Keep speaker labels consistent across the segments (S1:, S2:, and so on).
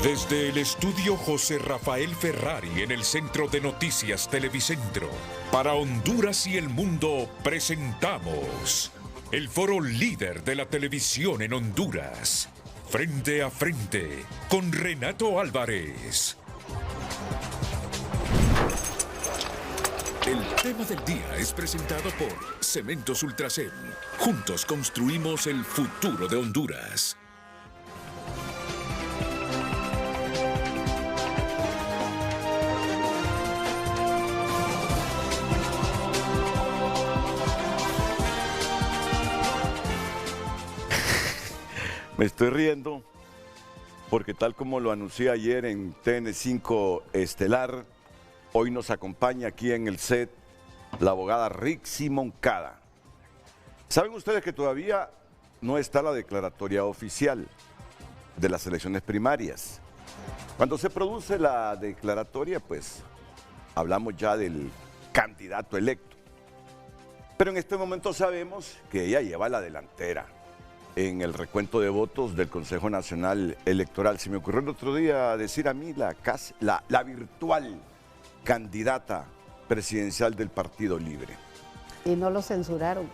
S1: Desde el estudio José Rafael Ferrari en el Centro de Noticias Televicentro, para Honduras y el mundo presentamos el foro líder de la televisión en Honduras. Frente a frente con Renato Álvarez. El tema del día es presentado por Cementos Ultracel. Juntos construimos el futuro de Honduras.
S2: Me estoy riendo porque tal como lo anuncié ayer en TN5 Estelar, hoy nos acompaña aquí en el set la abogada Rixi Moncada. ¿Saben ustedes que todavía no está la declaratoria oficial de las elecciones primarias? Cuando se produce la declaratoria, pues hablamos ya del candidato electo. Pero en este momento sabemos que ella lleva la delantera en el recuento de votos del Consejo Nacional Electoral. Se me ocurrió el otro día decir a mí la virtual candidata presidencial del Partido Libre.
S3: Y no lo censuraron.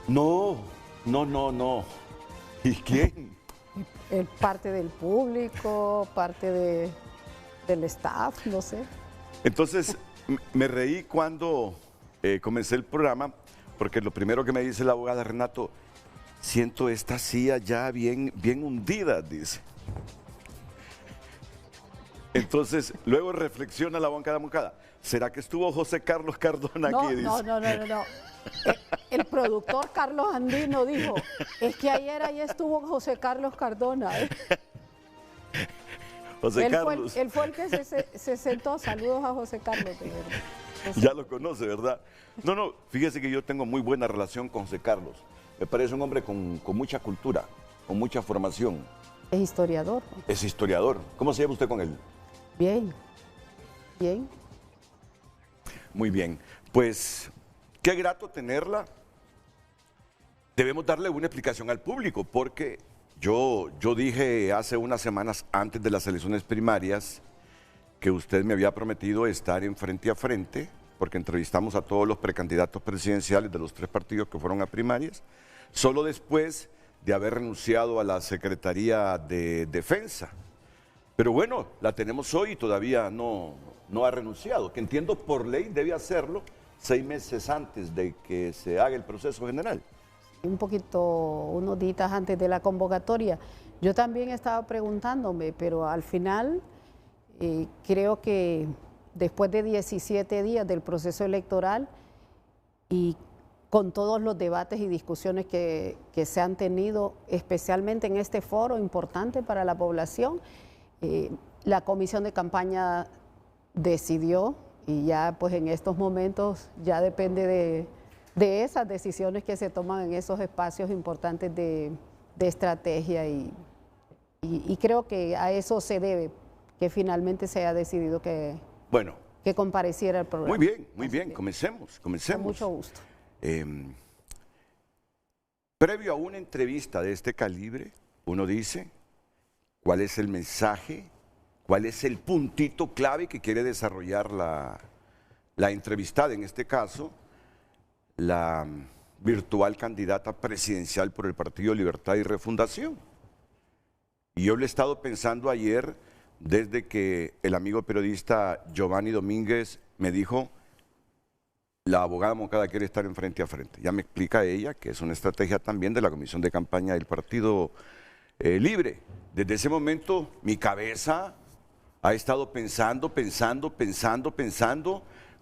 S2: No. ¿Y quién?
S3: Parte del público, parte del staff, no sé.
S2: Entonces, me reí cuando comencé el programa, porque lo primero que me dice la abogada Renato: siento esta silla ya bien hundida, dice. Entonces, luego reflexiona la abogada Moncada. ¿Será que estuvo José Carlos Cardona aquí? Dice.
S3: No. El productor Carlos Andino dijo, es que ayer ahí estuvo José Carlos Cardona.
S2: José Carlos.
S3: Él fue el que se sentó. Saludos a José Carlos.
S2: Ya lo conoce, ¿verdad? No, fíjese que yo tengo muy buena relación con José Carlos. Me parece un hombre con mucha cultura, con mucha formación.
S3: Es historiador.
S2: Es historiador. ¿Cómo se lleva usted con él?
S3: Bien.
S2: Muy bien. Pues, qué grato tenerla. Debemos darle una explicación al público, porque yo dije hace unas semanas antes de las elecciones primarias que usted me había prometido estar en frente a frente, porque entrevistamos a todos los precandidatos presidenciales de los 3 partidos que fueron a primarias, solo después de haber renunciado a la Secretaría de Defensa. Pero bueno, la tenemos hoy y todavía no ha renunciado, que entiendo por ley debe hacerlo 6 meses antes de que se haga el proceso general.
S3: Unos días antes de la convocatoria. Yo también estaba preguntándome, pero al final creo que después de 17 días del proceso electoral y con todos los debates y discusiones que se han tenido, especialmente en este foro importante para la población, la comisión de campaña decidió, y ya pues en estos momentos ya depende de esas decisiones que se toman en esos espacios importantes de estrategia y creo que a eso se debe que finalmente se ha decidido que compareciera el programa.
S2: Muy bien, comencemos.
S3: Con mucho gusto.
S2: Previo a una entrevista de este calibre, uno dice cuál es el mensaje, cuál es el puntito clave que quiere desarrollar la entrevistada, en este caso, la virtual candidata presidencial por el Partido Libertad y Refundación. Y yo lo he estado pensando ayer, desde que el amigo periodista Giovanni Domínguez me dijo: la abogada Moncada quiere estar en frente a frente. Ya me explica ella que es una estrategia también de la comisión de campaña del Partido Libre. Desde ese momento mi cabeza ha estado pensando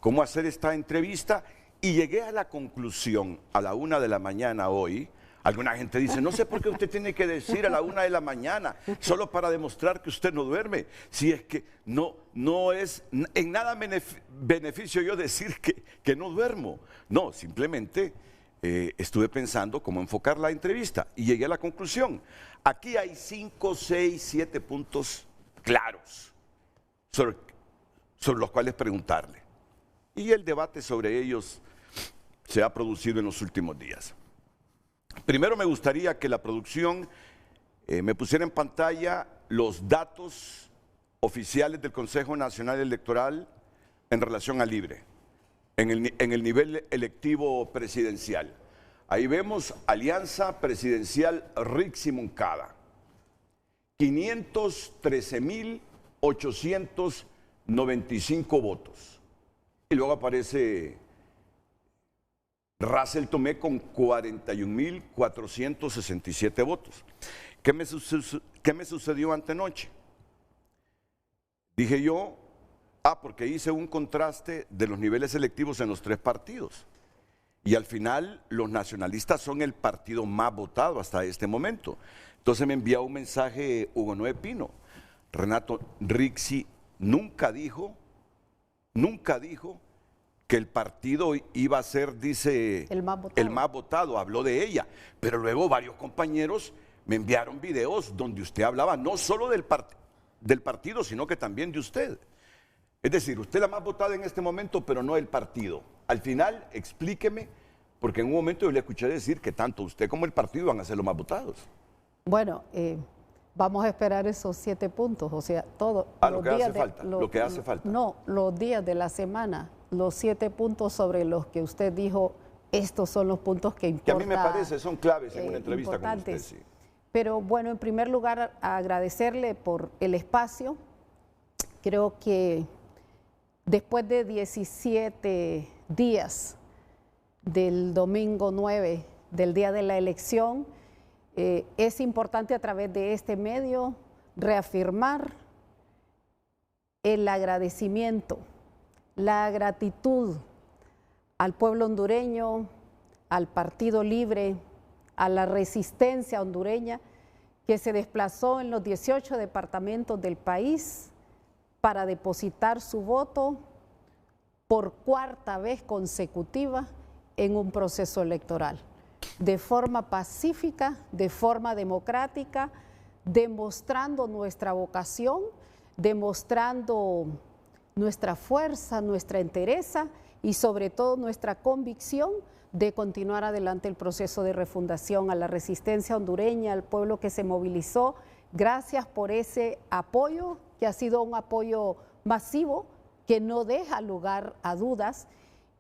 S2: cómo hacer esta entrevista, y llegué a la conclusión a la 1 de la mañana hoy. Alguna gente dice, no sé por qué usted tiene que decir a la 1 de la mañana, solo para demostrar que usted no duerme. Si es que no es en nada beneficio yo decir que no duermo. No, simplemente estuve pensando cómo enfocar la entrevista y llegué a la conclusión. Aquí hay 5, 6, 7 puntos claros sobre los cuales preguntarle. Y el debate sobre ellos se ha producido en los últimos días. Primero me gustaría que la producción me pusiera en pantalla los datos oficiales del Consejo Nacional Electoral en relación a Libre, en el nivel electivo presidencial. Ahí vemos Alianza Presidencial Rixi Moncada, 513.895 votos. Y luego aparece Russell Tomé con 41.467 votos. ¿Qué me sucedió antenoche? Dije yo, porque hice un contraste de los niveles selectivos en los tres partidos. Y al final los nacionalistas son el partido más votado hasta este momento. Entonces me envía un mensaje Hugo Noé Pino. Renato, Rixi nunca dijo que el partido iba a ser, dice, el más votado, habló de ella. Pero luego varios compañeros me enviaron videos donde usted hablaba no solo del partido, sino que también de usted. Es decir, usted es la más votada en este momento, pero no el partido. Al final, explíqueme, porque en un momento yo le escuché decir que tanto usted como el partido van a ser los más votados.
S3: Bueno, vamos a esperar esos 7 puntos, o sea, todo.
S2: Lo que hace falta, lo que hace falta.
S3: No, los días de la semana, los 7 puntos sobre los que usted dijo, estos son los puntos que importan.
S2: Que a mí me parece, son claves en una entrevista con usted, sí.
S3: Pero bueno, en primer lugar, agradecerle por el espacio. Creo que después de 17 días del domingo 9, del día de la elección, es importante a través de este medio reafirmar el agradecimiento, la gratitud al pueblo hondureño, al Partido Libre, a la resistencia hondureña que se desplazó en los 18 departamentos del país para depositar su voto por 4ª vez consecutiva en un proceso electoral, de forma pacífica, de forma democrática, demostrando nuestra vocación, demostrando nuestra fuerza, nuestra entereza y sobre todo nuestra convicción de continuar adelante el proceso de refundación. A la resistencia hondureña, al pueblo que se movilizó, gracias por ese apoyo, que ha sido un apoyo masivo, que no deja lugar a dudas.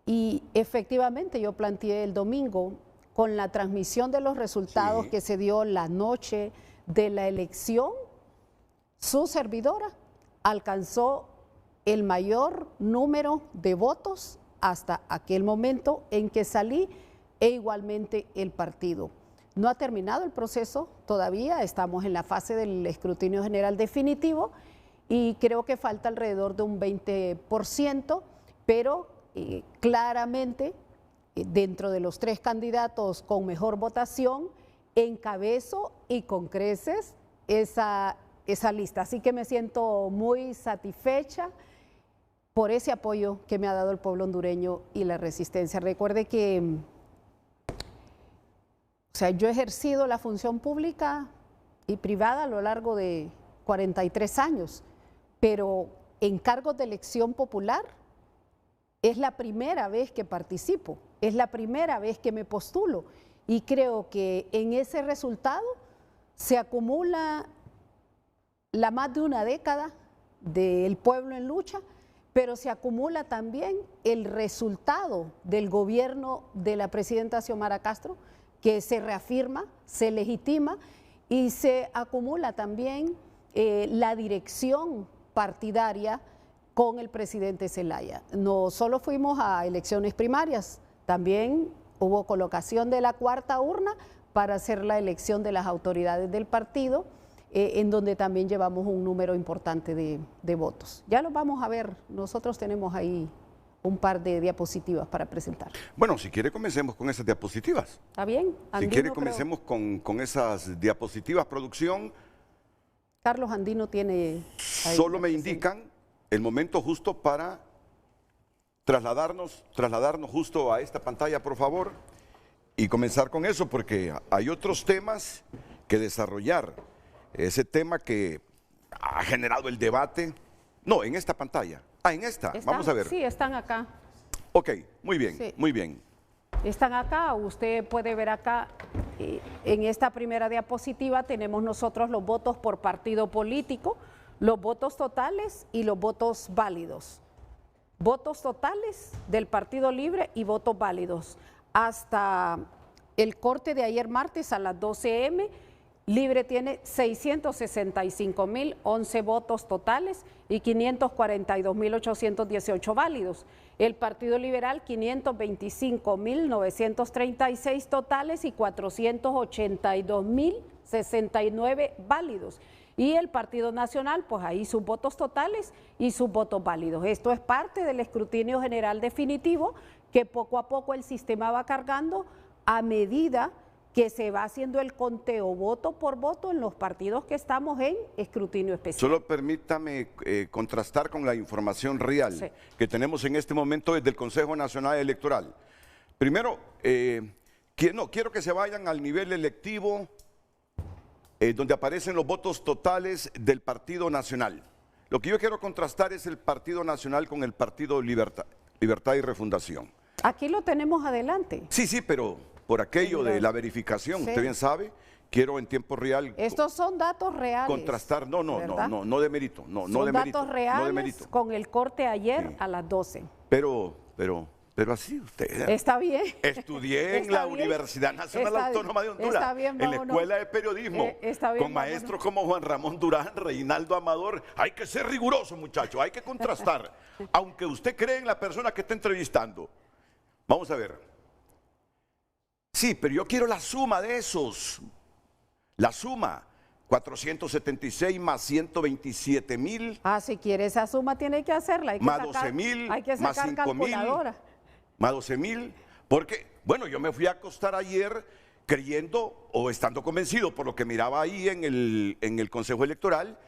S3: Y efectivamente yo planteé el domingo, con la transmisión de los resultados que se dio la noche de la elección, su servidora alcanzó el mayor número de votos hasta aquel momento en que salí, e igualmente el partido. No ha terminado el proceso todavía, estamos en la fase del escrutinio general definitivo y creo que falta alrededor de un 20%, pero claramente dentro de los 3 candidatos con mejor votación, encabezo y con creces esa lista. Así que me siento muy satisfecha por ese apoyo que me ha dado el pueblo hondureño y la resistencia. Recuerde que, yo he ejercido la función pública y privada a lo largo de 43 años, pero en cargos de elección popular es la primera vez que participo, es la primera vez que me postulo y creo que en ese resultado se acumula la más de una década del pueblo en lucha, pero se acumula también el resultado del gobierno de la presidenta Xiomara Castro, que se reafirma, se legitima y se acumula también la dirección partidaria con el presidente Zelaya. No solo fuimos a elecciones primarias, también hubo colocación de la 4ª urna para hacer la elección de las autoridades del partido, en donde también llevamos un número importante de votos. Ya lo vamos a ver, nosotros tenemos ahí un par de diapositivas para presentar.
S2: Bueno, si quiere comencemos con esas diapositivas.
S3: ¿Está bien?
S2: Si quiere comencemos con esas diapositivas, producción.
S3: Carlos Andino tiene...
S2: Solo me indican el momento justo para trasladarnos justo a esta pantalla, por favor, y comenzar con eso, porque hay otros temas que desarrollar. Ese tema que ha generado el debate, no, en esta pantalla. En esta, vamos a ver.
S3: Sí, están acá.
S2: Ok, muy bien,
S3: sí.
S2: Muy bien.
S3: Están acá, usted puede ver acá, en esta primera diapositiva tenemos nosotros los votos por partido político, los votos totales y los votos válidos. Votos totales del Partido Libre y votos válidos. Hasta el corte de ayer martes a las 12 m, Libre tiene 665.011 votos totales y 542.818 válidos. El Partido Liberal 525.936 totales y 482.069 válidos. Y el Partido Nacional, pues ahí sus votos totales y sus votos válidos. Esto es parte del escrutinio general definitivo que poco a poco el sistema va cargando a medida que se va haciendo el conteo voto por voto en los partidos que estamos en escrutinio especial.
S2: Solo permítame contrastar con la información real que tenemos en este momento desde el Consejo Nacional Electoral. Primero, quiero que se vayan al nivel electivo donde aparecen los votos totales del Partido Nacional. Lo que yo quiero contrastar es el Partido Nacional con el Partido Libertad y Refundación.
S3: Aquí lo tenemos adelante.
S2: Sí, pero por aquello de la verificación, usted bien sabe, quiero en tiempo real.
S3: Estos son datos reales.
S2: Contrastar, no de mérito,
S3: son datos reales con el corte ayer a las 12.
S2: Pero así usted.
S3: Está bien.
S2: Estudié en la Universidad Nacional Autónoma de Honduras,
S3: está bien,
S2: en la Escuela de Periodismo, con maestros como Juan Ramón Durán, Reinaldo Amador. Hay que ser riguroso, muchachos, hay que contrastar. Aunque usted cree en la persona que está entrevistando. Vamos a ver. Sí, pero yo quiero la suma de esos. La suma. 476 más 127.000.
S3: Si quiere esa suma tiene que hacerla. Hay que
S2: más 12.000,
S3: hay que
S2: más
S3: sacar
S2: 5.000, más 12.000. Porque, bueno, yo me fui a acostar ayer creyendo o estando convencido por lo que miraba ahí en el Consejo Electoral,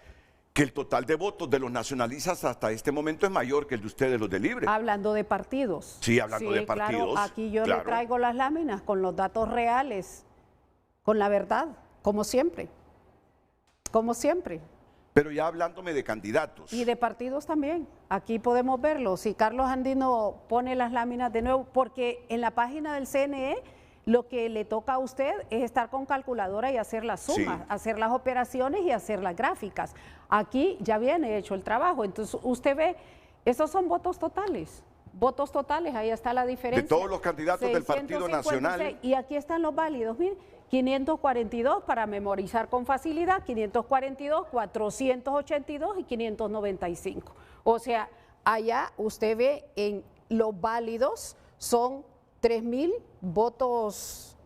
S2: que el total de votos de los nacionalistas hasta este momento es mayor que el de ustedes, los de Libre.
S3: Hablando de partidos.
S2: Sí, hablando de partidos.
S3: Claro, aquí yo le traigo las láminas con los datos reales, con la verdad, como siempre. Como siempre.
S2: Pero ya hablándome de candidatos.
S3: Y de partidos también. Aquí podemos verlo. Si Carlos Andino pone las láminas de nuevo, porque en la página del CNE lo que le toca a usted es estar con calculadora y hacer las sumas, hacer las operaciones y hacer las gráficas. Aquí ya viene hecho el trabajo. Entonces usted ve, esos son votos totales. Votos totales, ahí está la diferencia.
S2: De todos los candidatos del Partido Nacional.
S3: Y aquí están los válidos, miren, 542 para memorizar con facilidad, 542, 482 y 595. O sea, allá usted ve en los válidos son 3.000 votos,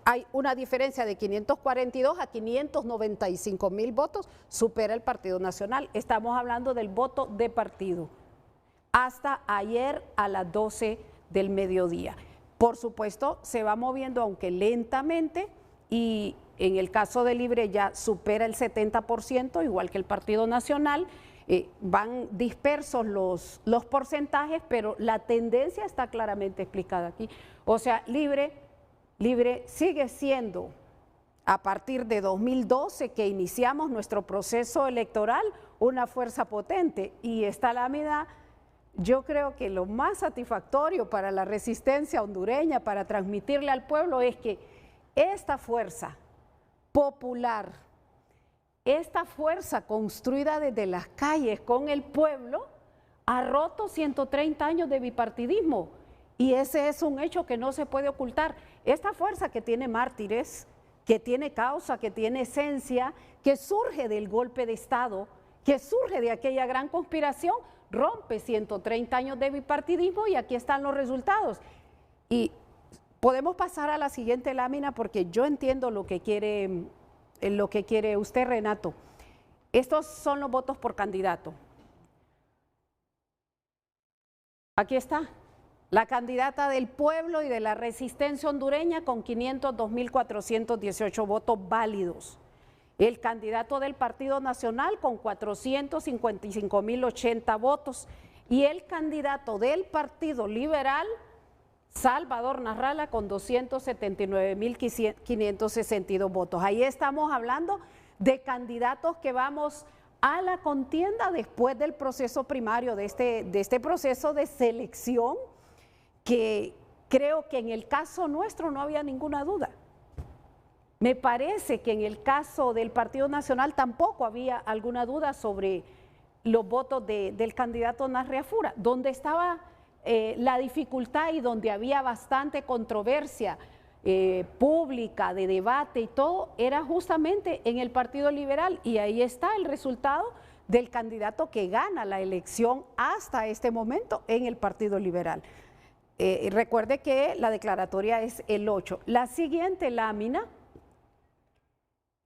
S3: hay una diferencia de 542 a 595.000 votos, supera el Partido Nacional. Estamos hablando del voto de partido. Hasta ayer a las 12 del mediodía. Por supuesto, se va moviendo, aunque lentamente, y en el caso de Libre ya supera el 70%, igual que el Partido Nacional. Van dispersos los porcentajes, pero la tendencia está claramente explicada aquí. O sea, Libre sigue siendo, a partir de 2012, que iniciamos nuestro proceso electoral, una fuerza potente, y esta lámina. Yo creo que lo más satisfactorio para la resistencia hondureña, para transmitirle al pueblo, es que esta fuerza popular, esta fuerza construida desde las calles con el pueblo, ha roto 130 años de bipartidismo. Y ese es un hecho que no se puede ocultar. Esta fuerza que tiene mártires, que tiene causa, que tiene esencia, que surge del golpe de Estado, que surge de aquella gran conspiración, rompe 130 años de bipartidismo y aquí están los resultados. Y podemos pasar a la siguiente lámina porque yo entiendo lo que quiere usted, Renato. Estos son los votos por candidato. Aquí está, la candidata del pueblo y de la resistencia hondureña con 502.418 votos válidos. El candidato del Partido Nacional con 455.080 votos y el candidato del Partido Liberal, Salvador Narrala, con 279.562 votos. Ahí estamos hablando de candidatos que vamos a la contienda después del proceso primario, de este proceso de selección, que creo que en el caso nuestro no había ninguna duda. Me parece que en el caso del Partido Nacional tampoco había alguna duda sobre los votos del candidato Nasri Afura. Donde estaba la dificultad y donde había bastante controversia pública, de debate y todo, era justamente en el Partido Liberal, y ahí está el resultado del candidato que gana la elección hasta este momento en el Partido Liberal. Recuerde que la declaratoria es el 8. La siguiente lámina,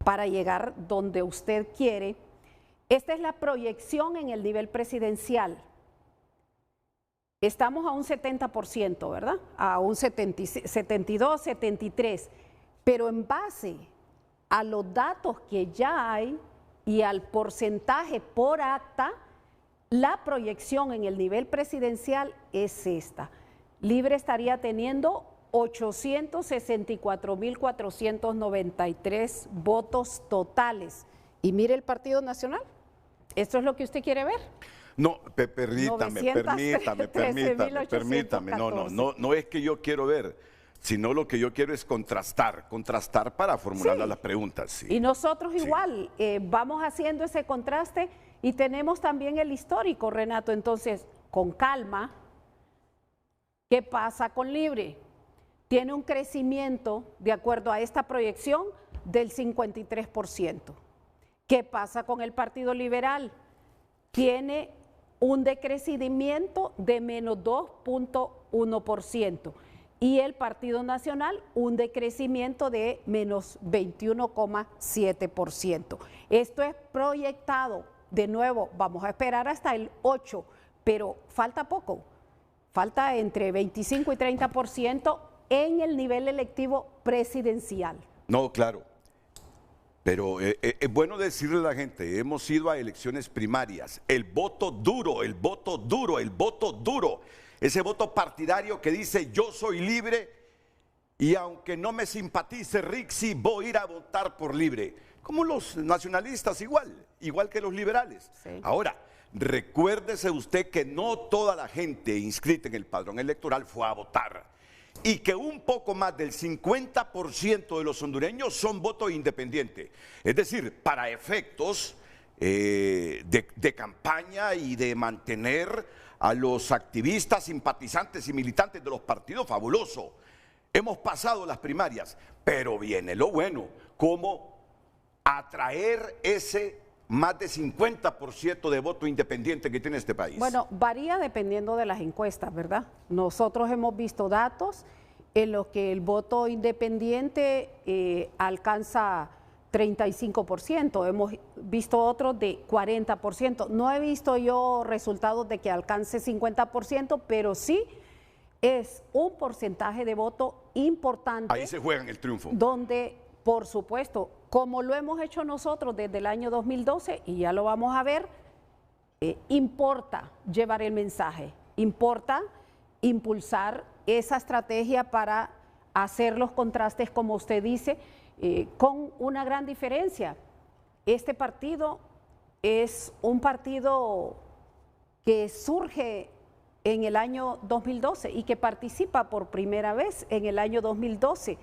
S3: para llegar donde usted quiere, esta es la proyección en el nivel presidencial. Estamos a un 70%, ¿verdad? A un 72, 73. Pero en base a los datos que ya hay y al porcentaje por acta, la proyección en el nivel presidencial es esta. Libre estaría teniendo 864.493 votos totales. Y mire el Partido Nacional. ¿Esto es lo que usted quiere ver?
S2: No, permítame. No es que yo quiero ver, sino lo que yo quiero es contrastar para formular las preguntas. Sí.
S3: Y nosotros igual vamos haciendo ese contraste y tenemos también el histórico, Renato. Entonces, con calma, ¿qué pasa con Libre? Tiene un crecimiento, de acuerdo a esta proyección, del 53%. ¿Qué pasa con el Partido Liberal? Tiene un decrecimiento de menos 2.1%. Y el Partido Nacional, un decrecimiento de menos 21,7%. Esto es proyectado. De nuevo, vamos a esperar hasta el 8, pero falta poco. Falta entre 25 y 30% en el nivel electivo presidencial.
S2: No, claro. Pero es bueno decirle a la gente, hemos ido a elecciones primarias. El voto duro, ese voto partidario que dice yo soy libre y aunque no me simpatice Rixi, voy a ir a votar por Libre. Como los nacionalistas igual que los liberales. Sí. Ahora, recuérdese usted que no toda la gente inscrita en el padrón electoral fue a votar. Y que un poco más del 50% de los hondureños son votos independientes. Es decir, para efectos de campaña y de mantener a los activistas, simpatizantes y militantes de los partidos, fabuloso. Hemos pasado las primarias, pero viene lo bueno, cómo atraer ese más de 50% de voto independiente que tiene este país.
S3: Bueno, varía dependiendo de las encuestas, ¿verdad? Nosotros hemos visto datos en los que el voto independiente alcanza 35%, hemos visto otros de 40%. No he visto yo resultados de que alcance 50%, pero sí es un porcentaje de voto importante.
S2: Ahí se juegan el triunfo.
S3: Donde, por supuesto, como lo hemos hecho nosotros desde el año 2012, y ya lo vamos a ver, importa llevar el mensaje, importa impulsar esa estrategia para hacer los contrastes, como usted dice, con una gran diferencia. Este partido es un partido que surge en el año 2012 y que participa por primera vez en el año 2012.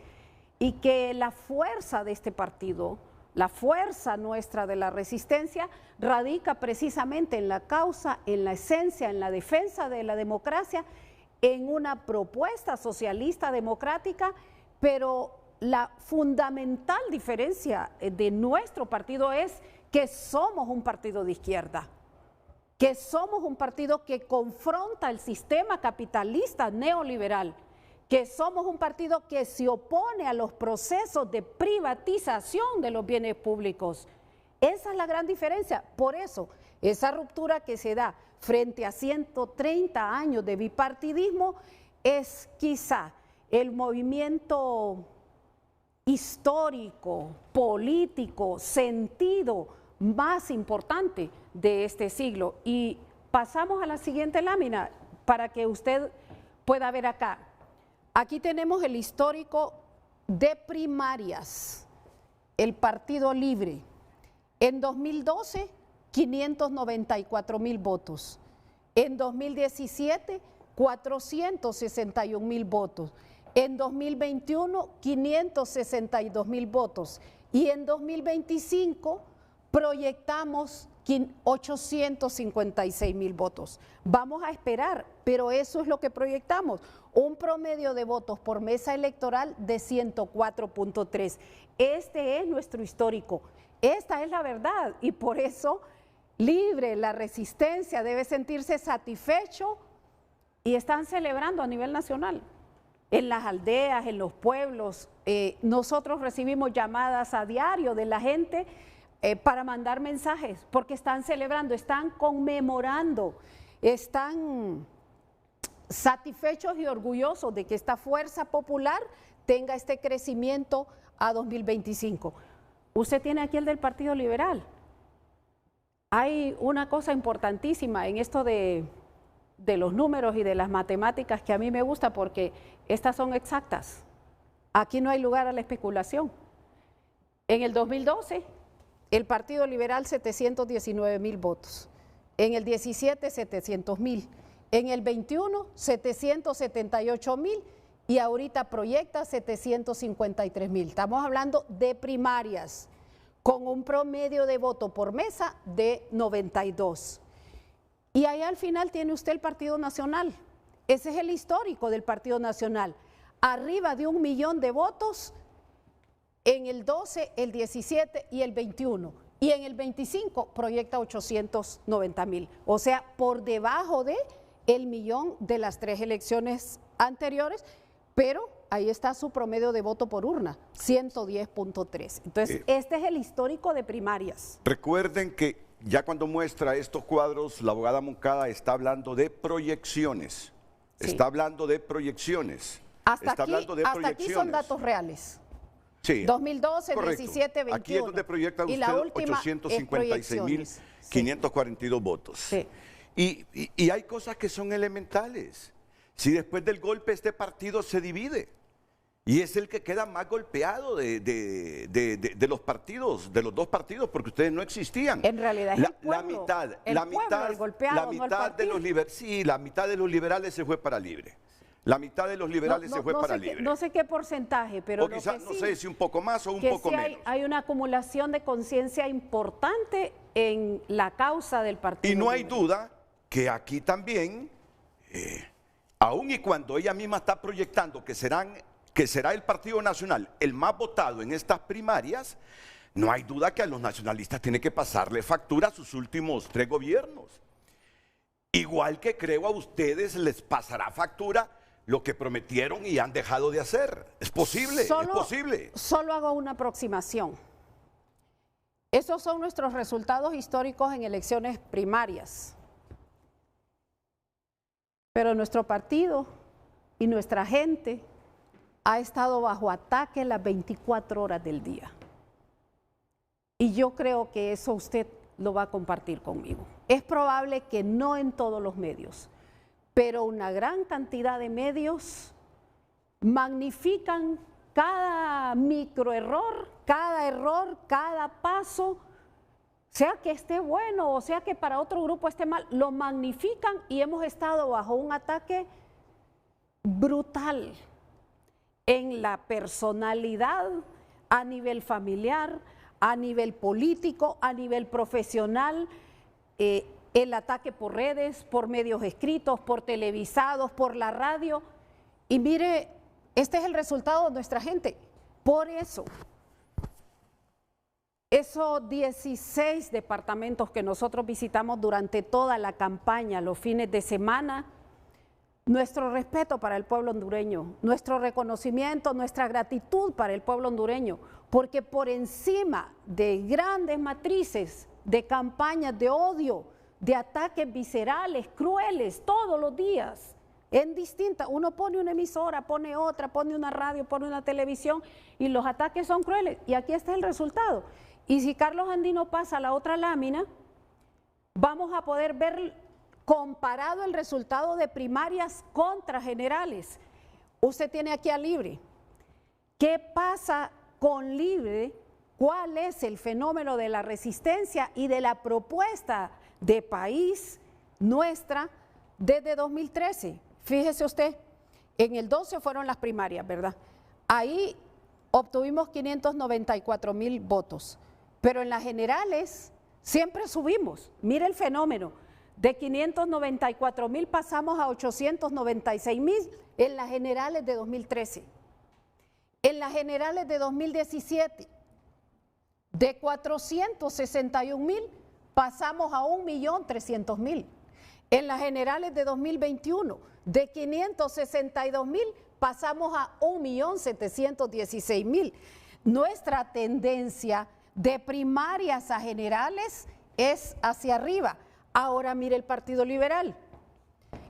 S3: Y que la fuerza de este partido, la fuerza nuestra de la resistencia, radica precisamente en la causa, en la esencia, en la defensa de la democracia, en una propuesta socialista democrática, pero la fundamental diferencia de nuestro partido es que somos un partido de izquierda, que somos un partido que confronta el sistema capitalista neoliberal, que somos un partido que se opone a los procesos de privatización de los bienes públicos. Esa es la gran diferencia. Por eso, esa ruptura que se da frente a 130 años de bipartidismo es quizá el movimiento histórico, político, sentido más importante de este siglo. Y pasamos a la siguiente lámina para que usted pueda ver acá. Aquí tenemos el histórico de primarias, el Partido Libre. En 2012, 594,000 votos. En 2017, 461,000 votos. En 2021, 562,000 votos. Y en 2025 proyectamos 856,000 votos. Vamos a esperar, pero eso es lo que proyectamos. Un promedio de votos por mesa electoral de 104.3. Este es nuestro histórico. Esta es la verdad y por eso Libre, la Resistencia debe sentirse satisfecho y están celebrando a nivel nacional. En las aldeas, en los pueblos, nosotros recibimos llamadas a diario de la gente para mandar mensajes, porque están celebrando, están conmemorando, están satisfechos y orgullosos de que esta fuerza popular tenga este crecimiento a 2025. Usted tiene aquí el del Partido Liberal. Hay una cosa importantísima en esto de los números y de las matemáticas que a mí me gusta porque estas son exactas. Aquí no hay lugar a la especulación. En el 2012, el Partido Liberal 719,000 votos. En el 17, 700,000. En el 21, 778,000 y ahorita proyecta 753,000. Estamos hablando de primarias con un promedio de voto por mesa de 92. Y ahí al final tiene usted el Partido Nacional. Ese es el histórico del Partido Nacional. Arriba de 1 millón de votos en el 12, el 17 y el 21. Y en el 25 proyecta 890,000. O sea, por debajo de el millón de las 3 elecciones anteriores, pero ahí está su promedio de voto por urna, 110.3. Entonces, este es el histórico de primarias.
S2: Recuerden que ya cuando muestra estos cuadros, la abogada Moncada está hablando de proyecciones. Sí. Está hablando de proyecciones.
S3: Hasta aquí son datos reales.
S2: Sí.
S3: 2012,
S2: correcto.
S3: 17, 21.
S2: Aquí es donde proyecta usted 856,542 votos. Sí. Y hay cosas que son elementales. Si después del golpe este partido se divide y es el que queda más golpeado de los partidos, de los dos partidos, porque ustedes no existían.
S3: En realidad es
S2: la mitad de los liberales se fue para Libre. La mitad de los liberales se fue para Libre.
S3: No sé qué porcentaje, pero
S2: o quizás no sé si un poco más o un poco menos.
S3: Hay una acumulación de conciencia importante en la causa del partido.
S2: Y no hay duda que aquí también, aun y cuando ella misma está proyectando que será el Partido Nacional el más votado en estas primarias, no hay duda que a los nacionalistas tiene que pasarle factura a sus últimos 3 gobiernos. Igual que creo a ustedes les pasará factura lo que prometieron y han dejado de hacer. Es posible, es posible.
S3: Solo hago una aproximación. Esos son nuestros resultados históricos en elecciones primarias. Pero nuestro partido y nuestra gente ha estado bajo ataque las 24 horas del día. Y yo creo que eso usted lo va a compartir conmigo. Es probable que no en todos los medios, pero una gran cantidad de medios magnifican cada microerror, cada paso, sea que esté bueno o sea que para otro grupo esté mal, lo magnifican y hemos estado bajo un ataque brutal en la personalidad, a nivel familiar, a nivel político, a nivel profesional, el ataque por redes, por medios escritos, por televisados, por la radio. Y mire, este es el resultado de nuestra gente. Por eso, esos 16 departamentos que nosotros visitamos durante toda la campaña, los fines de semana, nuestro respeto para el pueblo hondureño, nuestro reconocimiento, nuestra gratitud para el pueblo hondureño, porque por encima de grandes matrices, de campañas de odio, de ataques viscerales, crueles, todos los días, en distintas, uno pone una emisora, pone otra, pone una radio, pone una televisión y los ataques son crueles y aquí está el resultado. Y si Carlos Andino pasa a la otra lámina, vamos a poder ver comparado el resultado de primarias contra generales. Usted tiene aquí a Libre. ¿Qué pasa con Libre? ¿Cuál es el fenómeno de la resistencia y de la propuesta de país nuestra desde 2013? Fíjese usted, En el 12 fueron las primarias, ¿verdad? Ahí obtuvimos 594,000 votos, pero en las generales siempre subimos. Mire el fenómeno, de 594,000 pasamos a 896,000 en las generales de 2013. En las generales de 2017, de 461,000 pasamos a 1.300.000. En las generales de 2021, de 562,000 pasamos a 1.716.000. Nuestra tendencia de primarias a generales es hacia arriba. Ahora mire el Partido Liberal.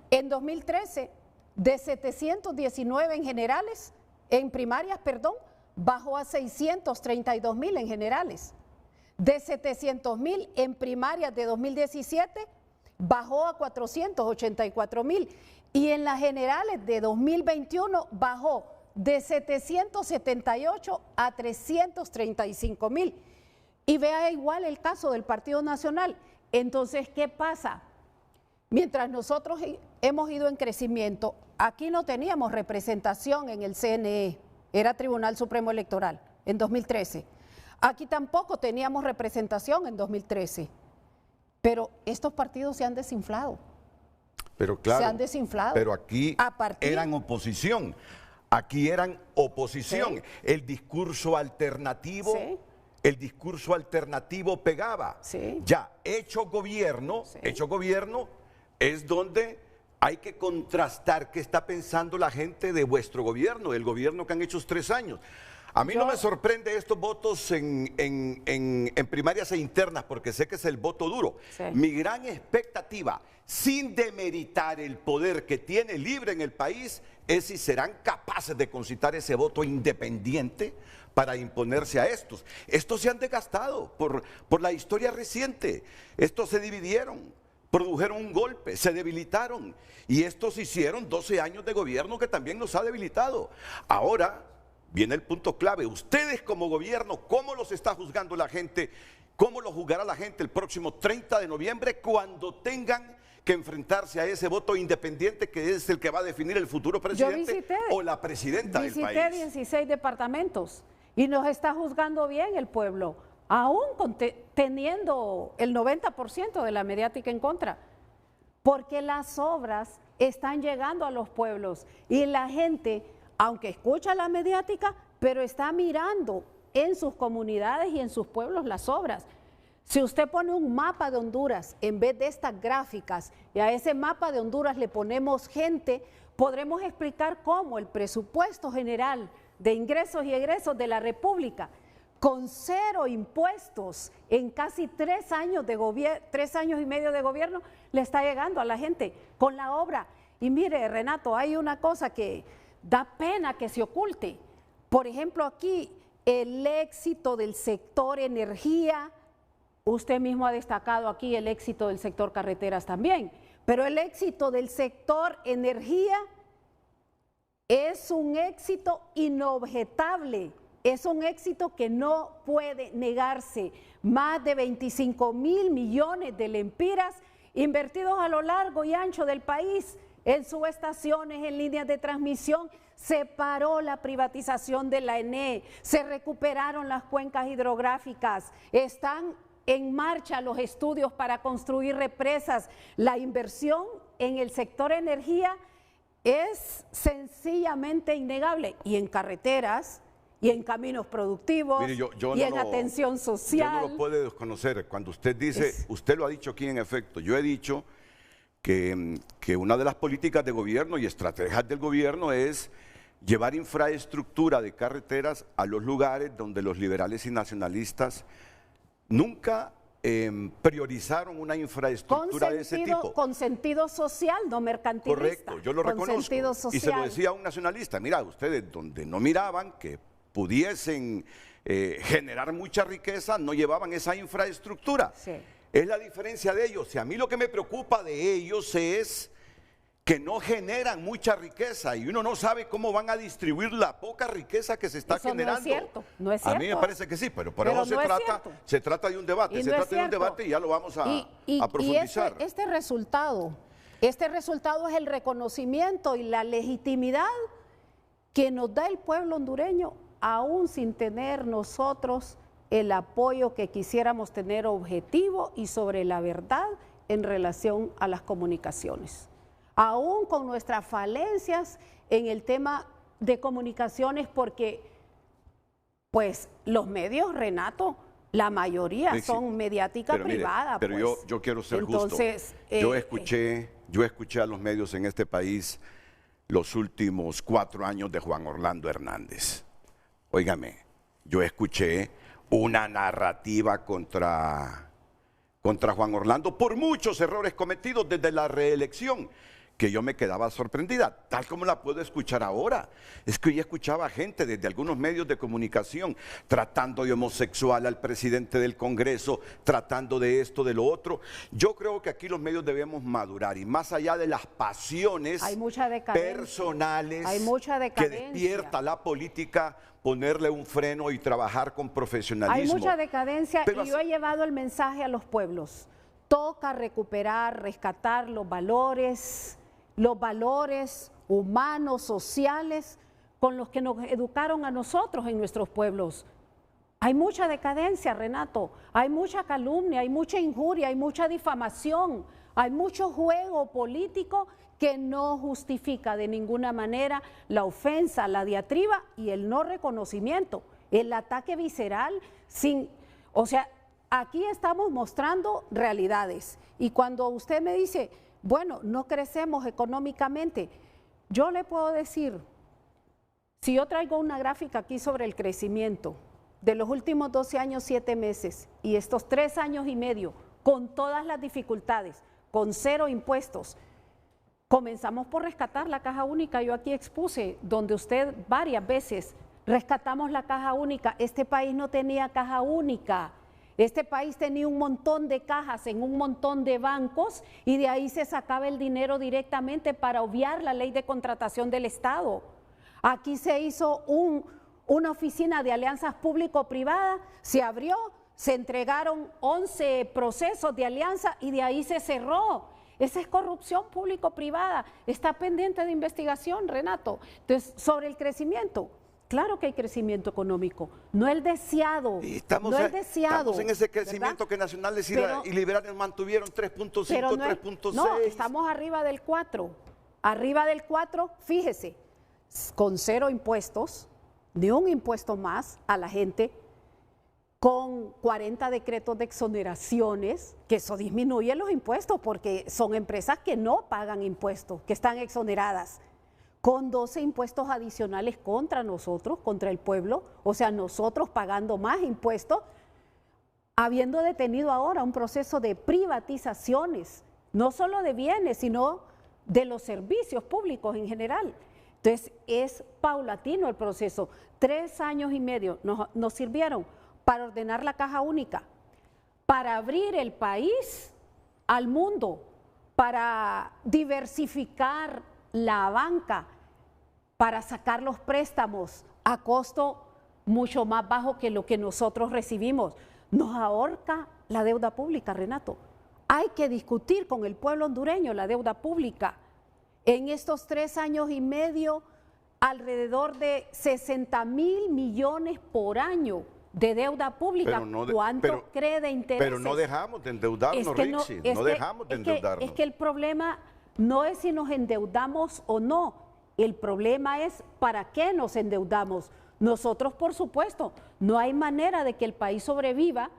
S3: En 2013, de 719 en generales, en primarias, perdón, bajó a 632,000 en generales. De 700,000 en primarias de 2017, bajó a 484,000. Y en las generales de 2021 bajó de 778 a 335,000. Y vea igual el caso del Partido Nacional. Entonces, ¿qué pasa? Mientras nosotros hemos ido en crecimiento, aquí no teníamos representación en el CNE, era Tribunal Supremo Electoral, en 2013. Aquí tampoco teníamos representación en 2013, pero estos partidos se han desinflado.
S2: Pero claro,
S3: se han desinflado.
S2: Pero aquí eran oposición, aquí eran oposición.
S3: Sí.
S2: El discurso alternativo...
S3: Sí.
S2: El discurso alternativo pegaba.
S3: Sí.
S2: Ya, hecho gobierno es donde hay que contrastar qué está pensando la gente de vuestro gobierno, del gobierno que han hecho 3 años. A mí no me sorprende estos votos en primarias e internas, porque sé que es el voto duro.
S3: Sí.
S2: Mi gran expectativa, sin demeritar el poder que tiene libre en el país, es si serán capaces de concitar ese voto independiente para imponerse a estos. Estos se han desgastado por la historia reciente. Estos se dividieron, produjeron un golpe, se debilitaron. Y estos hicieron 12 años de gobierno que también nos ha debilitado. Ahora viene el punto clave. Ustedes como gobierno, ¿cómo los está juzgando la gente? ¿Cómo lo juzgará la gente el próximo 30 de noviembre cuando tengan que enfrentarse a ese voto independiente que es el que va a definir el futuro presidente o la presidenta del país?
S3: Visité 16 departamentos. Y nos está juzgando bien el pueblo, aún teniendo el 90% de la mediática en contra, porque las obras están llegando a los pueblos y la gente, aunque escucha la mediática, pero está mirando en sus comunidades y en sus pueblos las obras. Si usted pone un mapa de Honduras en vez de estas gráficas y a ese mapa de Honduras le ponemos gente, podremos explicar cómo el presupuesto general de ingresos y egresos de la República, con 0 impuestos en casi 3 años de 3 años y medio de gobierno, le está llegando a la gente con la obra. Y mire, Renato, hay una cosa que da pena que se oculte. Por ejemplo, aquí el éxito del sector energía, usted mismo ha destacado aquí el éxito del sector carreteras también, pero el éxito del sector energía es un éxito inobjetable, es un éxito que no puede negarse. Más de 25,000 millones de lempiras invertidos a lo largo y ancho del país, en subestaciones, en líneas de transmisión. Se paró la privatización de la ENE, se recuperaron las cuencas hidrográficas, están en marcha los estudios para construir represas. La inversión en el sector energía es sencillamente innegable, y en carreteras, y en caminos productivos,
S2: mire,
S3: y en atención social.
S2: Yo no lo puedo desconocer. Cuando usted dice, usted lo ha dicho aquí en efecto, yo he dicho que una de las políticas de gobierno y estrategias del gobierno es llevar infraestructura de carreteras a los lugares donde los liberales y nacionalistas nunca priorizaron una infraestructura de ese tipo.
S3: Con sentido social, no mercantilista.
S2: Correcto, yo lo reconozco. Y se lo decía a un nacionalista, mira, ustedes donde no miraban que pudiesen generar mucha riqueza, no llevaban esa infraestructura.
S3: Sí.
S2: Es la diferencia de ellos. Y a mí lo que me preocupa de ellos es que no generan mucha riqueza y uno no sabe cómo van a distribuir la poca riqueza que se está generando.
S3: No es cierto, no es cierto.
S2: A mí me parece que sí, pero por eso se trata de un debate, y ya lo vamos a profundizar.
S3: Y este resultado Este resultado es el reconocimiento y la legitimidad que nos da el pueblo hondureño, aún sin tener nosotros el apoyo que quisiéramos tener objetivo y sobre la verdad en relación a las comunicaciones. Aún con nuestras falencias en el tema de comunicaciones, porque pues los medios, Renato, la mayoría
S2: Sí,
S3: son mediática
S2: pero mire,
S3: privada.
S2: pero
S3: pues.
S2: yo quiero ser
S3: Entonces,
S2: justo. Yo escuché a los medios en este país los últimos 4 años de Juan Orlando Hernández. Óigame, yo escuché una narrativa contra Juan Orlando por muchos errores cometidos desde la reelección, que yo me quedaba sorprendida, tal como la puedo escuchar ahora. Es que yo escuchaba gente desde algunos medios de comunicación tratando de homosexual al presidente del Congreso, tratando de esto, de lo otro. Yo creo que aquí los medios debemos madurar y más allá de las pasiones
S3: hay mucha decadencia,
S2: personales
S3: hay mucha
S2: que
S3: decadencia.
S2: despierta la política, ponerle un freno y trabajar con profesionalismo.
S3: Hay mucha decadencia
S2: Pero
S3: y yo he llevado el mensaje a los pueblos. Toca recuperar, rescatar los valores humanos, sociales, con los que nos educaron a nosotros en nuestros pueblos. Hay mucha decadencia, Renato, hay mucha calumnia, hay mucha injuria, hay mucha difamación, hay mucho juego político que no justifica de ninguna manera la ofensa, la diatriba y el no reconocimiento, el ataque visceral o sea, aquí estamos mostrando realidades. Y cuando usted me dice, bueno, no crecemos económicamente, yo le puedo decir, si yo traigo una gráfica aquí sobre el crecimiento de los últimos 12 años, 7 meses y estos 3 años y medio, con todas las dificultades, con 0 impuestos, comenzamos por rescatar la caja única. Yo aquí expuse, donde usted varias veces rescatamos la caja única. Este país no tenía caja única. Este país tenía un montón de cajas en un montón de bancos y de ahí se sacaba el dinero directamente para obviar la ley de contratación del Estado. Aquí se hizo una oficina de alianzas público-privadas, se abrió, se entregaron 11 procesos de alianza y de ahí se cerró. Esa es corrupción público-privada, está pendiente de investigación, Renato. Entonces, sobre el crecimiento, claro que hay crecimiento económico, no el deseado,
S2: Estamos en ese crecimiento, ¿verdad? Que nacionales y liberales mantuvieron 3.5, 3.6.
S3: No, estamos arriba del 4. Arriba del 4, fíjese, con 0 impuestos, ni un impuesto más a la gente, con 40 decretos de exoneraciones, que eso disminuye los impuestos porque son empresas que no pagan impuestos, que están exoneradas, con 12 impuestos adicionales contra nosotros, contra el pueblo, o sea, nosotros pagando más impuestos, habiendo detenido ahora un proceso de privatizaciones, no solo de bienes, sino de los servicios públicos en general. Entonces, es paulatino el proceso. 3 años y medio nos sirvieron para ordenar la caja única, para abrir el país al mundo, para diversificar la banca, para sacar los préstamos a costo mucho más bajo que lo que nosotros recibimos. Nos ahorca la deuda pública, Renato. Hay que discutir con el pueblo hondureño la deuda pública. En estos 3 años y medio, alrededor de 60,000 millones por año de deuda pública. ¿Cuánto cree de intereses?
S2: Pero no dejamos de endeudarnos, Rixi, no dejamos de endeudarnos.
S3: Es que el problema no es si nos endeudamos o no, el problema es para qué nos endeudamos. Nosotros, por supuesto, no hay manera de que el país sobreviva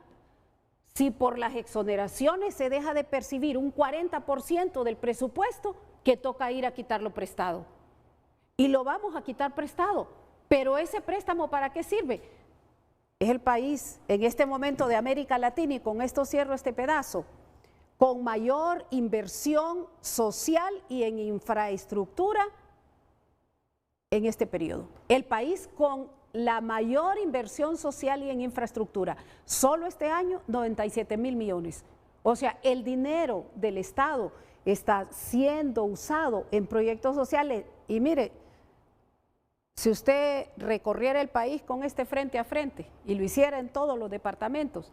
S3: si por las exoneraciones se deja de percibir un 40% del presupuesto que toca ir a quitarlo prestado. Y lo vamos a quitar prestado, pero ese préstamo ¿para qué sirve? Es el país en este momento de América Latina, y con esto cierro este pedazo, con mayor inversión social y en infraestructura en este periodo. El país con la mayor inversión social y en infraestructura. Solo este año, 97,000 millones. O sea, el dinero del Estado está siendo usado en proyectos sociales. Y mire, si usted recorriera el país con este frente a frente y lo hiciera en todos los departamentos,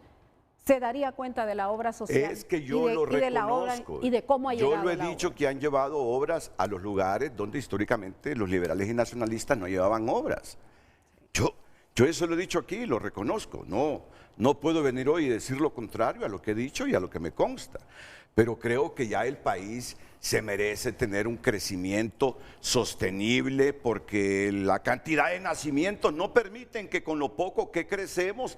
S3: se daría cuenta de la obra social.
S2: Es que yo lo reconozco.
S3: Y de la obra y de cómo ha llegado.
S2: Yo lo he dicho que han llevado obras a los lugares donde históricamente los liberales y nacionalistas no llevaban obras. Yo eso lo he dicho aquí, lo reconozco. No puedo venir hoy y decir lo contrario a lo que he dicho y a lo que me consta. Pero creo que ya el país se merece tener un crecimiento sostenible porque la cantidad de nacimientos no permiten que con lo poco que crecemos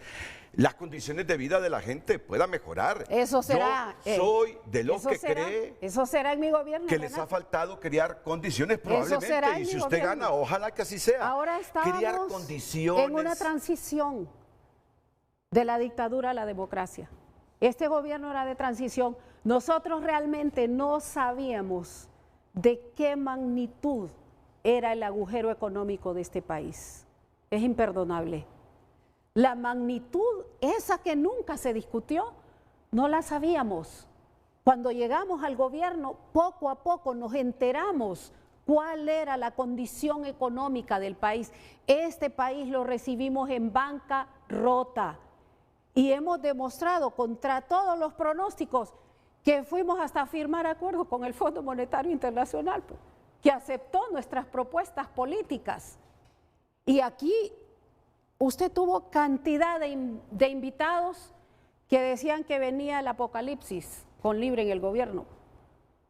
S2: las condiciones de vida de la gente puedan mejorar.
S3: Eso será.
S2: Yo soy de los que cree
S3: eso será en mi gobierno,
S2: que
S3: Renato.
S2: les ha faltado crear condiciones probablemente. Y si usted gana, ojalá que así sea.
S3: Ahora estamos
S2: crear condiciones
S3: en una transición de la dictadura a la democracia. Este gobierno era de transición. Nosotros realmente no sabíamos de qué magnitud era el agujero económico de este país. Es imperdonable. La magnitud, esa que nunca se discutió, no la sabíamos. Cuando llegamos al gobierno, poco a poco nos enteramos cuál era la condición económica del país. Este país lo recibimos en bancarrota y hemos demostrado contra todos los pronósticos que fuimos hasta firmar acuerdos con el Fondo Monetario Internacional, que aceptó nuestras propuestas políticas. Y aquí usted tuvo cantidad de invitados que decían que venía el apocalipsis con Libre en el gobierno.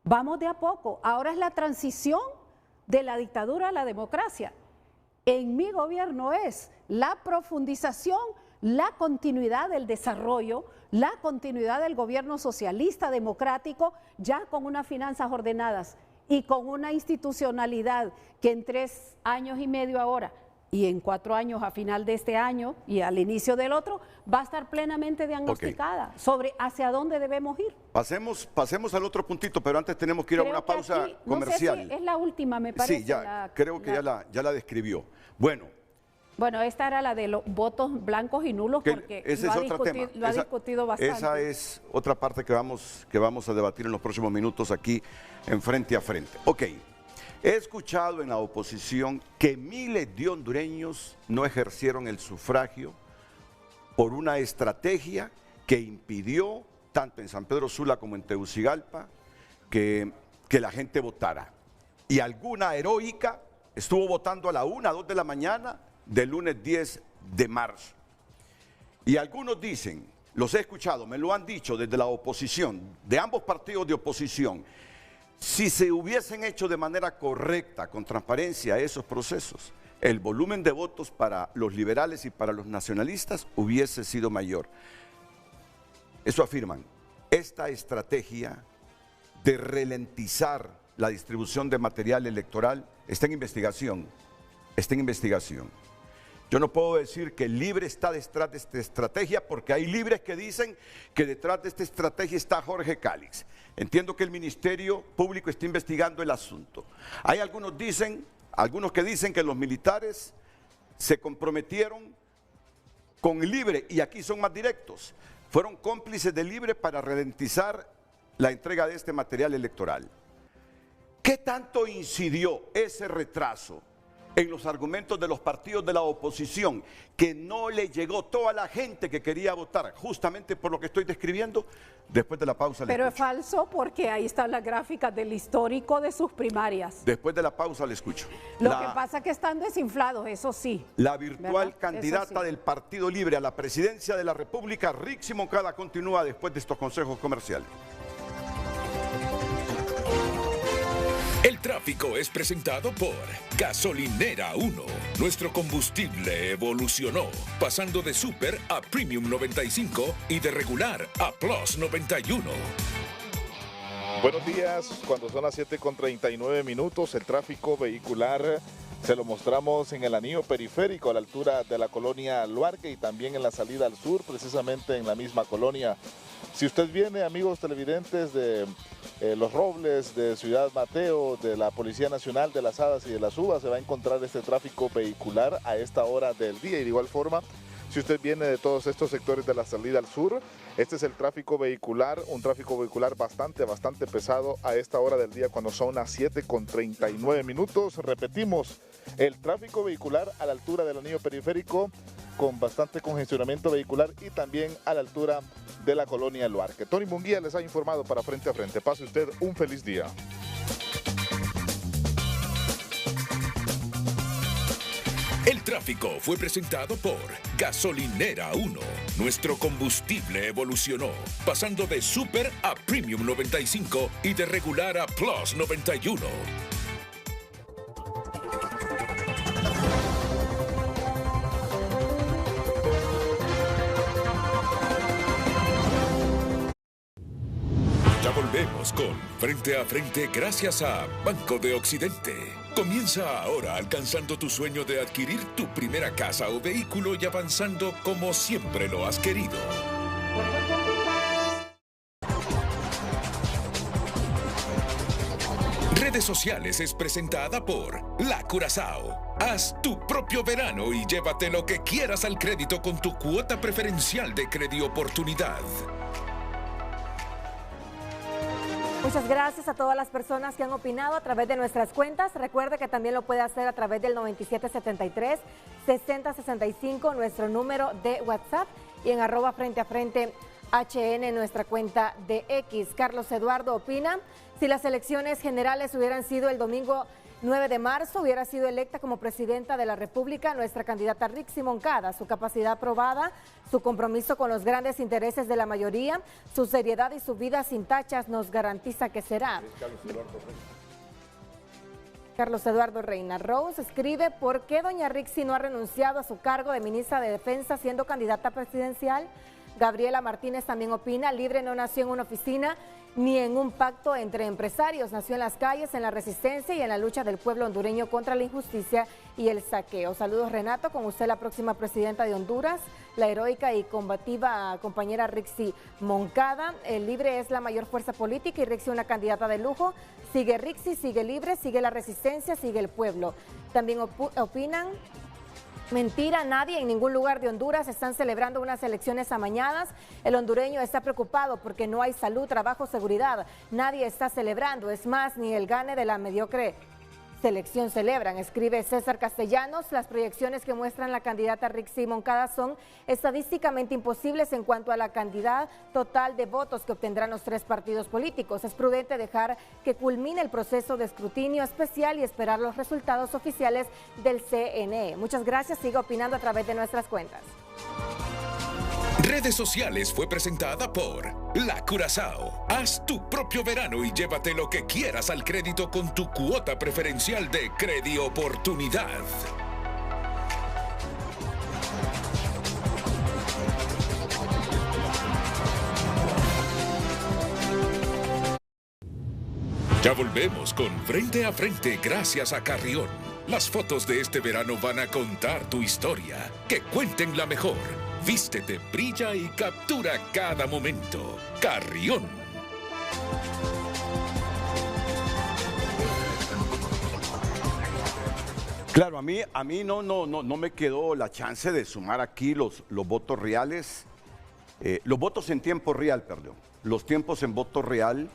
S3: Vamos de a poco. Ahora es la transición de la dictadura a la democracia. En mi gobierno es la profundización, la continuidad del desarrollo, la continuidad del gobierno socialista democrático, ya con unas finanzas ordenadas y con una institucionalidad que en 3 años y medio ahora y en 4 años a final de este año y al inicio del otro va a estar plenamente diagnosticada sobre hacia dónde debemos ir.
S2: Pasemos al otro puntito, pero antes tenemos que ir a una pausa
S3: aquí,
S2: comercial.
S3: No sé si es la última, me parece.
S2: Sí, creo que ya la describió. Bueno,
S3: esta era la de los votos blancos y nulos, porque
S2: ese
S3: lo ha discutido bastante.
S2: Esa es otra parte que vamos a debatir en los próximos minutos aquí en Frente a Frente. Ok, he escuchado en la oposición que miles de hondureños no ejercieron el sufragio por una estrategia que impidió, tanto en San Pedro Sula como en Tegucigalpa, que la gente votara. Y alguna heroica estuvo votando a la 1, 2 de la mañana, del lunes 10 de marzo. Y algunos dicen, los he escuchado, me lo han dicho desde la oposición, de ambos partidos de oposición, si se hubiesen hecho de manera correcta, con transparencia, esos procesos, el volumen de votos para los liberales y para los nacionalistas hubiese sido mayor. Eso afirman. Esta estrategia de ralentizar la distribución de material electoral está en investigación. Yo no puedo decir que el Libre está detrás de esta estrategia porque hay libres que dicen que detrás de esta estrategia está Jorge Cálix. Entiendo que el Ministerio Público está investigando el asunto. Hay algunos que dicen que los militares se comprometieron con Libre y aquí son más directos. Fueron cómplices de Libre para ralentizar la entrega de este material electoral. ¿Qué tanto incidió ese retraso en los argumentos de los partidos de la oposición, que no le llegó toda la gente que quería votar, justamente por lo que estoy describiendo? Después de la pausa le
S3: Pero
S2: escucho.
S3: es falso, porque ahí están las gráficas del histórico de sus primarias.
S2: Después de la pausa le escucho.
S3: Lo que pasa es que están desinflados, eso sí.
S2: La virtual
S3: ¿verdad?
S2: candidata del Partido Libre a la presidencia de la República, Rixi Moncada, continúa después de estos consejos comerciales.
S1: El tráfico es presentado por Gasolinera 1. Nuestro combustible evolucionó, pasando de Super a Premium 95 y de regular a Plus 91.
S4: Buenos días, cuando son las 7:39, el tráfico vehicular se lo mostramos en el anillo periférico a la altura de la colonia Luarque y también en la salida al sur, precisamente en la misma colonia. Si usted viene, amigos televidentes de Los Robles, de Ciudad Mateo, de la Policía Nacional de las Hadas y de las Uvas, se va a encontrar este tráfico vehicular a esta hora del día. Y de igual forma, si usted viene de todos estos sectores de la salida al sur, este es el tráfico vehicular, un tráfico vehicular bastante pesado a esta hora del día cuando son las 7:39. Repetimos, el tráfico vehicular a la altura del anillo periférico con bastante congestionamiento vehicular y también a la altura de la colonia Luarque. Tony Munguía les ha informado para Frente a Frente. Pase usted un feliz día.
S1: El tráfico fue presentado por Gasolinera 1. Nuestro combustible evolucionó, pasando de Super a Premium 95 y de regular a Plus 91. Ya volvemos con Frente a Frente gracias a Banco de Occidente. Comienza ahora alcanzando tu sueño de adquirir tu primera casa o vehículo y avanzando como siempre lo has querido. Redes Sociales es presentada por La Curazao. Haz tu propio verano y llévate lo que quieras al crédito con tu cuota preferencial de Credioportunidad.
S5: Muchas gracias a todas las personas que han opinado a través de nuestras cuentas. Recuerde que también lo puede hacer a través del 9773-6065, nuestro número de WhatsApp, y en @Frente a Frente HN, nuestra cuenta de X. Carlos Eduardo opina: si las elecciones generales hubieran sido el domingo 9 de marzo, hubiera sido electa como presidenta de la República nuestra candidata Rixi Moncada. Su capacidad probada, su compromiso con los grandes intereses de la mayoría, su seriedad y su vida sin tachas nos garantiza que será. Carlos Eduardo Reina. Rose escribe: ¿por qué doña Rixi no ha renunciado a su cargo de ministra de Defensa siendo candidata presidencial? Gabriela Martínez también opina: Libre no nació en una oficina ni en un pacto entre empresarios, nació en las calles, en la resistencia y en la lucha del pueblo hondureño contra la injusticia y el saqueo. Saludos, Renato, con usted la próxima presidenta de Honduras, la heroica y combativa compañera Rixi Moncada. El Libre es la mayor fuerza política y Rixi una candidata de lujo. Sigue Rixi, sigue Libre, sigue la resistencia, sigue el pueblo. También opinan: mentira, nadie en ningún lugar de Honduras están celebrando unas elecciones amañadas. El hondureño está preocupado porque no hay salud, trabajo, seguridad. Nadie está celebrando, es más, ni el gane de la mediocre selección celebran. Escribe César Castellanos: las proyecciones que muestran la candidata Rixi Moncada son estadísticamente imposibles en cuanto a la cantidad total de votos que obtendrán los tres partidos políticos. Es prudente dejar que culmine el proceso de escrutinio especial y esperar los resultados oficiales del CNE. Muchas gracias, siga opinando a través de nuestras cuentas.
S1: Redes Sociales fue presentada por La Curazao. Haz tu propio verano y llévate lo que quieras al crédito con tu cuota preferencial de Credioportunidad. Ya volvemos con Frente a Frente gracias a Carrión. Las fotos de este verano van a contar tu historia. Que cuenten la mejor. Vístete, brilla y captura cada momento. Carrión.
S2: Claro, a mí no me quedó la chance de sumar aquí los votos reales, los votos en tiempo real, perdón, los tiempos en voto real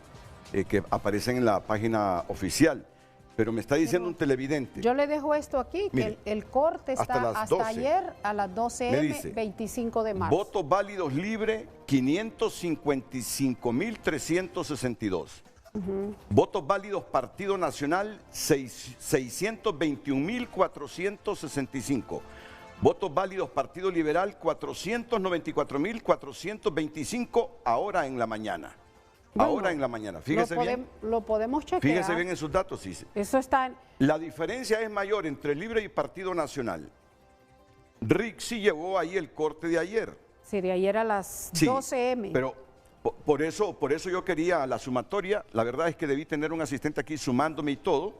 S2: que aparecen en la página oficial. Pero me está diciendo un televidente.
S3: Yo le dejo esto aquí, que
S2: mire,
S3: el corte está hasta ayer a las 12
S2: me
S3: m,
S2: dice,
S3: 25 de marzo.
S2: Votos válidos libre, 555.362. Votos válidos Partido Nacional, 621.465. Votos válidos Partido Liberal, 494.425 ahora en la mañana.
S3: Bueno,
S2: ahora en la mañana, fíjese bien.
S3: Lo podemos chequear.
S2: Fíjese bien en sus datos, sí.
S3: Eso está.
S2: La diferencia es mayor entre Libre y Partido Nacional. Rixi llevó ahí el corte de ayer.
S3: Sí, de ayer a las 12 m.
S2: Pero por eso yo quería la sumatoria. La verdad es que debí tener un asistente aquí sumándome y todo.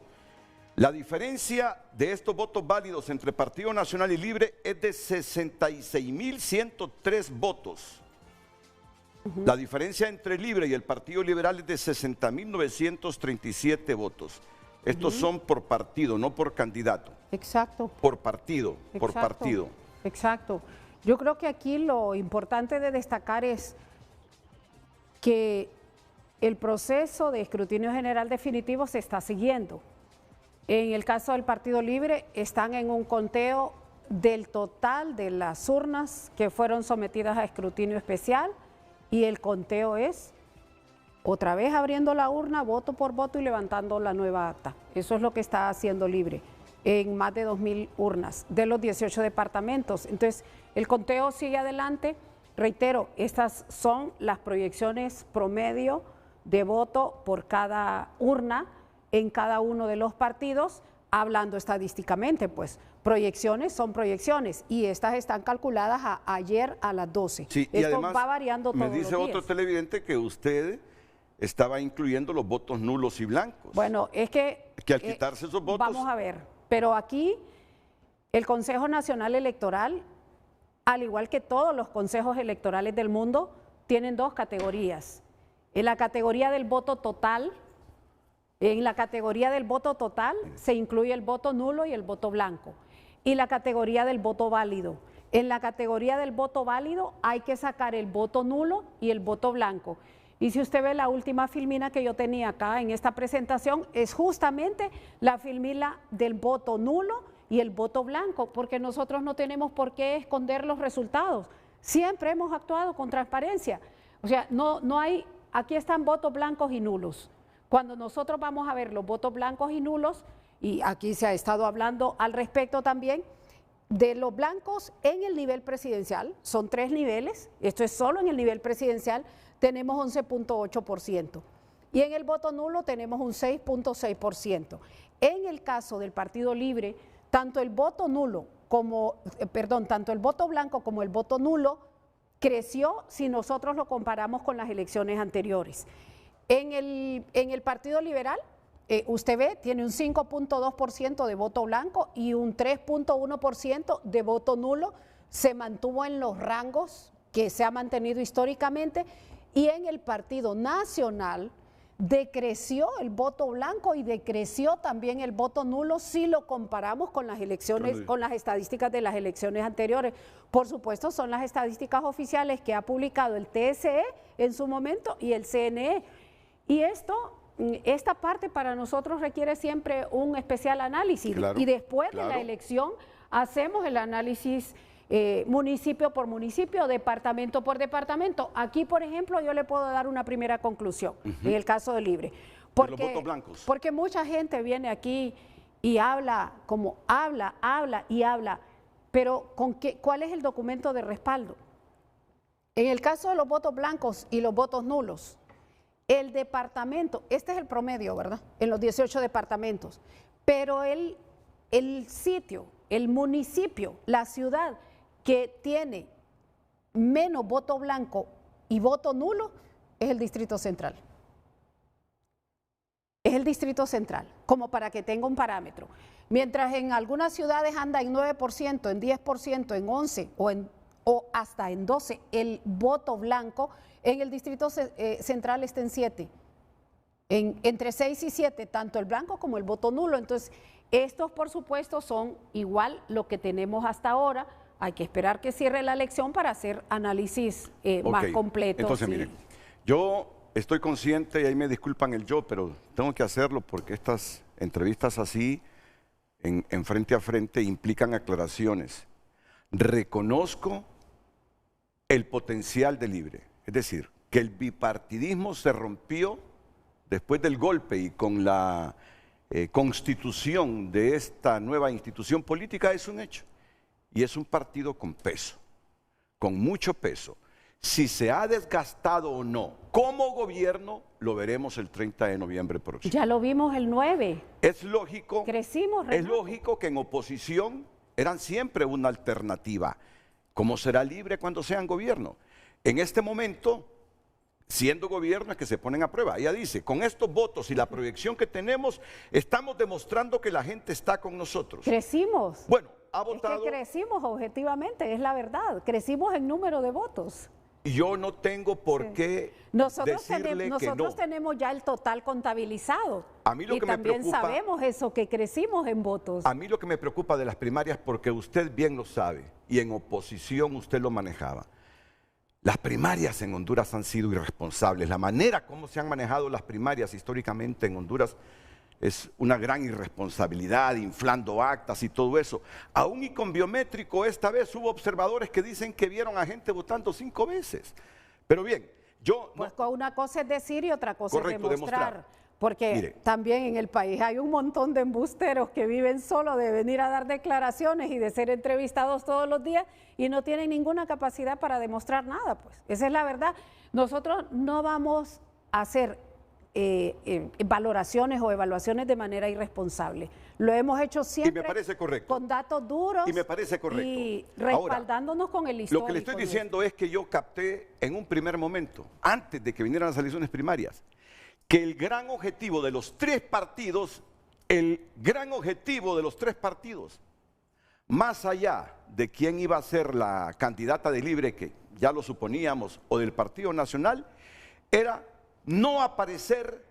S2: La diferencia de estos votos válidos entre Partido Nacional y Libre es de 66.103 votos. La diferencia entre Libre y el Partido Liberal es de 60.937 votos. Estos son por partido, no por candidato.
S3: Exacto.
S2: Por partido,
S3: Exacto.
S2: por partido.
S3: Exacto. Yo creo que aquí lo importante de destacar es que el proceso de escrutinio general definitivo se está siguiendo. En el caso del Partido Libre están en un conteo del total de las urnas que fueron sometidas a escrutinio especial, y el conteo es otra vez abriendo la urna, voto por voto y levantando la nueva acta. Eso es lo que está haciendo Libre en más de 2.000 urnas de los 18 departamentos. Entonces, el conteo sigue adelante. Reitero, estas son las proyecciones promedio de voto por cada urna en cada uno de los partidos, hablando estadísticamente, pues proyecciones son proyecciones y estas están calculadas ayer a las 12.
S2: Sí, y
S3: esto
S2: además,
S3: va variando todos los días.
S2: me dice otro televidente que usted estaba incluyendo los votos nulos y blancos.
S3: Bueno, es que
S2: al quitarse esos votos...
S3: Vamos a ver, pero aquí el Consejo Nacional Electoral, al igual que todos los consejos electorales del mundo, tienen dos categorías. En la categoría del voto total, se incluye el voto nulo y el voto blanco. Y la categoría del voto válido. En la categoría del voto válido hay que sacar el voto nulo y el voto blanco. Y si usted ve la última filmina que yo tenía acá en esta presentación, es justamente la filmina del voto nulo y el voto blanco, porque nosotros no tenemos por qué esconder los resultados. Siempre hemos actuado con transparencia. O sea, no hay, aquí están votos blancos y nulos. Cuando nosotros vamos a ver los votos blancos y nulos, y aquí se ha estado hablando al respecto también, de los blancos en el nivel presidencial, son 3 niveles, esto es solo en el nivel presidencial, tenemos 11.8%. Y en el voto nulo tenemos un 6.6%. En el caso del Partido Libre, tanto el voto blanco como el voto nulo creció si nosotros lo comparamos con las elecciones anteriores. En el Partido Liberal, usted ve, tiene un 5.2% de voto blanco y un 3.1% de voto nulo. Se mantuvo en los rangos que se ha mantenido históricamente. Y en el Partido Nacional decreció el voto blanco y decreció también el voto nulo si lo comparamos con las elecciones, con las estadísticas de las elecciones anteriores. Por supuesto, son las estadísticas oficiales que ha publicado el TSE en su momento y el CNE. Y esta parte para nosotros requiere siempre un especial análisis. Claro, y después de la elección hacemos el análisis municipio por municipio, departamento por departamento. Aquí, por ejemplo, yo le puedo dar una primera conclusión en el caso de Libre.
S2: Porque, los votos blancos.
S3: Porque mucha gente viene aquí y habla, pero ¿cuál es el documento de respaldo? En el caso de los votos blancos y los votos nulos, el departamento, este es el promedio, ¿verdad? En los 18 departamentos, pero el sitio, el municipio, la ciudad que tiene menos voto blanco y voto nulo es el Distrito Central. Es el Distrito Central, como para que tenga un parámetro. Mientras en algunas ciudades anda en 9%, en 10%, en 11% o hasta en 12% el voto blanco, en el Distrito Central está en 7%. Entre 6 y 7, tanto el blanco como el voto nulo. Entonces, estos por supuesto son igual lo que tenemos hasta ahora. Hay que esperar que cierre la elección para hacer análisis más completos.
S2: Entonces, miren, yo estoy consciente, y ahí me disculpan el yo, pero tengo que hacerlo porque estas entrevistas así, en frente a frente, implican aclaraciones. Reconozco el potencial de Libre, es decir, que el bipartidismo se rompió después del golpe y con la constitución de esta nueva institución política es un hecho. Y es un partido con peso, con mucho peso. Si se ha desgastado o no como gobierno, lo veremos el 30 de noviembre próximo.
S3: Ya lo vimos el 9.
S2: Es lógico,
S3: crecimos,
S2: es lógico que en oposición eran siempre una alternativa. ¿Cómo será Libre cuando sean gobierno? En este momento, siendo gobierno, es que se ponen a prueba. Ella dice, con estos votos y la proyección que tenemos, estamos demostrando que la gente está con nosotros.
S3: Crecimos.
S2: Bueno, ha votado.
S3: Es que crecimos objetivamente, es la verdad. Crecimos en número de votos.
S2: Y yo no tengo por qué decirle que no.
S3: Tenemos ya el total contabilizado.
S2: A mí lo que me preocupa,
S3: también sabemos eso, que crecimos en votos.
S2: A mí lo que me preocupa de las primarias, porque usted bien lo sabe, y en oposición usted lo manejaba. Las primarias en Honduras han sido irresponsables. La manera como se han manejado las primarias históricamente en Honduras es una gran irresponsabilidad, inflando actas y todo eso. Aún y con biométrico, esta vez hubo observadores que dicen que vieron a gente votando 5 veces. Pero bien,
S3: Pues una cosa es decir y otra cosa
S2: correcto,
S3: es demostrar. Porque mire, también en el país hay un montón de embusteros que viven solo de venir a dar declaraciones y de ser entrevistados todos los días y no tienen ninguna capacidad para demostrar nada, pues. Esa es la verdad. Nosotros no vamos a hacer valoraciones o evaluaciones de manera irresponsable. Lo hemos hecho siempre.
S2: Y me parece correcto.
S3: Con datos duros.
S2: Y me parece correcto.
S3: Y respaldándonos con el histórico.
S2: Lo que le estoy diciendo es que yo capté en un primer momento, antes de que vinieran las elecciones primarias, que el gran objetivo de los tres partidos, más allá de quién iba a ser la candidata de Libre, que ya lo suponíamos, o del Partido Nacional, era no aparecer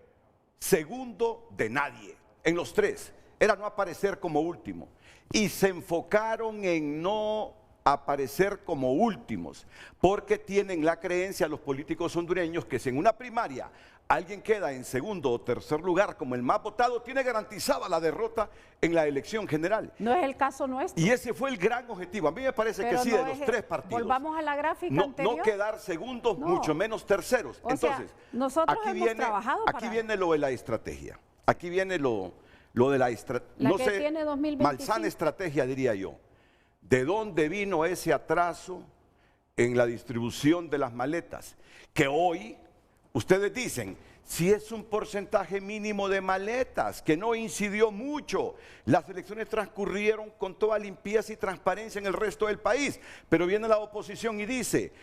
S2: segundo de nadie, en los tres, era no aparecer como último. Y se enfocaron en no aparecer como últimos, porque tienen la creencia los políticos hondureños que si en una primaria alguien queda en segundo o tercer lugar como el más votado, tiene garantizada la derrota en la elección general.
S3: No es el caso nuestro.
S2: Y ese fue el gran objetivo. A mí me parece que sí, de los tres partidos.
S3: Volvamos a la gráfica anterior.
S2: No quedar segundos, mucho menos terceros. Entonces,
S3: nosotros hemos trabajado para...
S2: Aquí viene lo de la estrategia. Aquí viene lo de la estrategia.
S3: No sé, tiene 2025.
S2: Malsana estrategia, diría yo. ¿De dónde vino ese atraso en la distribución de las maletas? Que hoy... Ustedes dicen, si es un porcentaje mínimo de maletas, que no incidió mucho, las elecciones transcurrieron con toda limpieza y transparencia en el resto del país, pero viene la oposición y dice,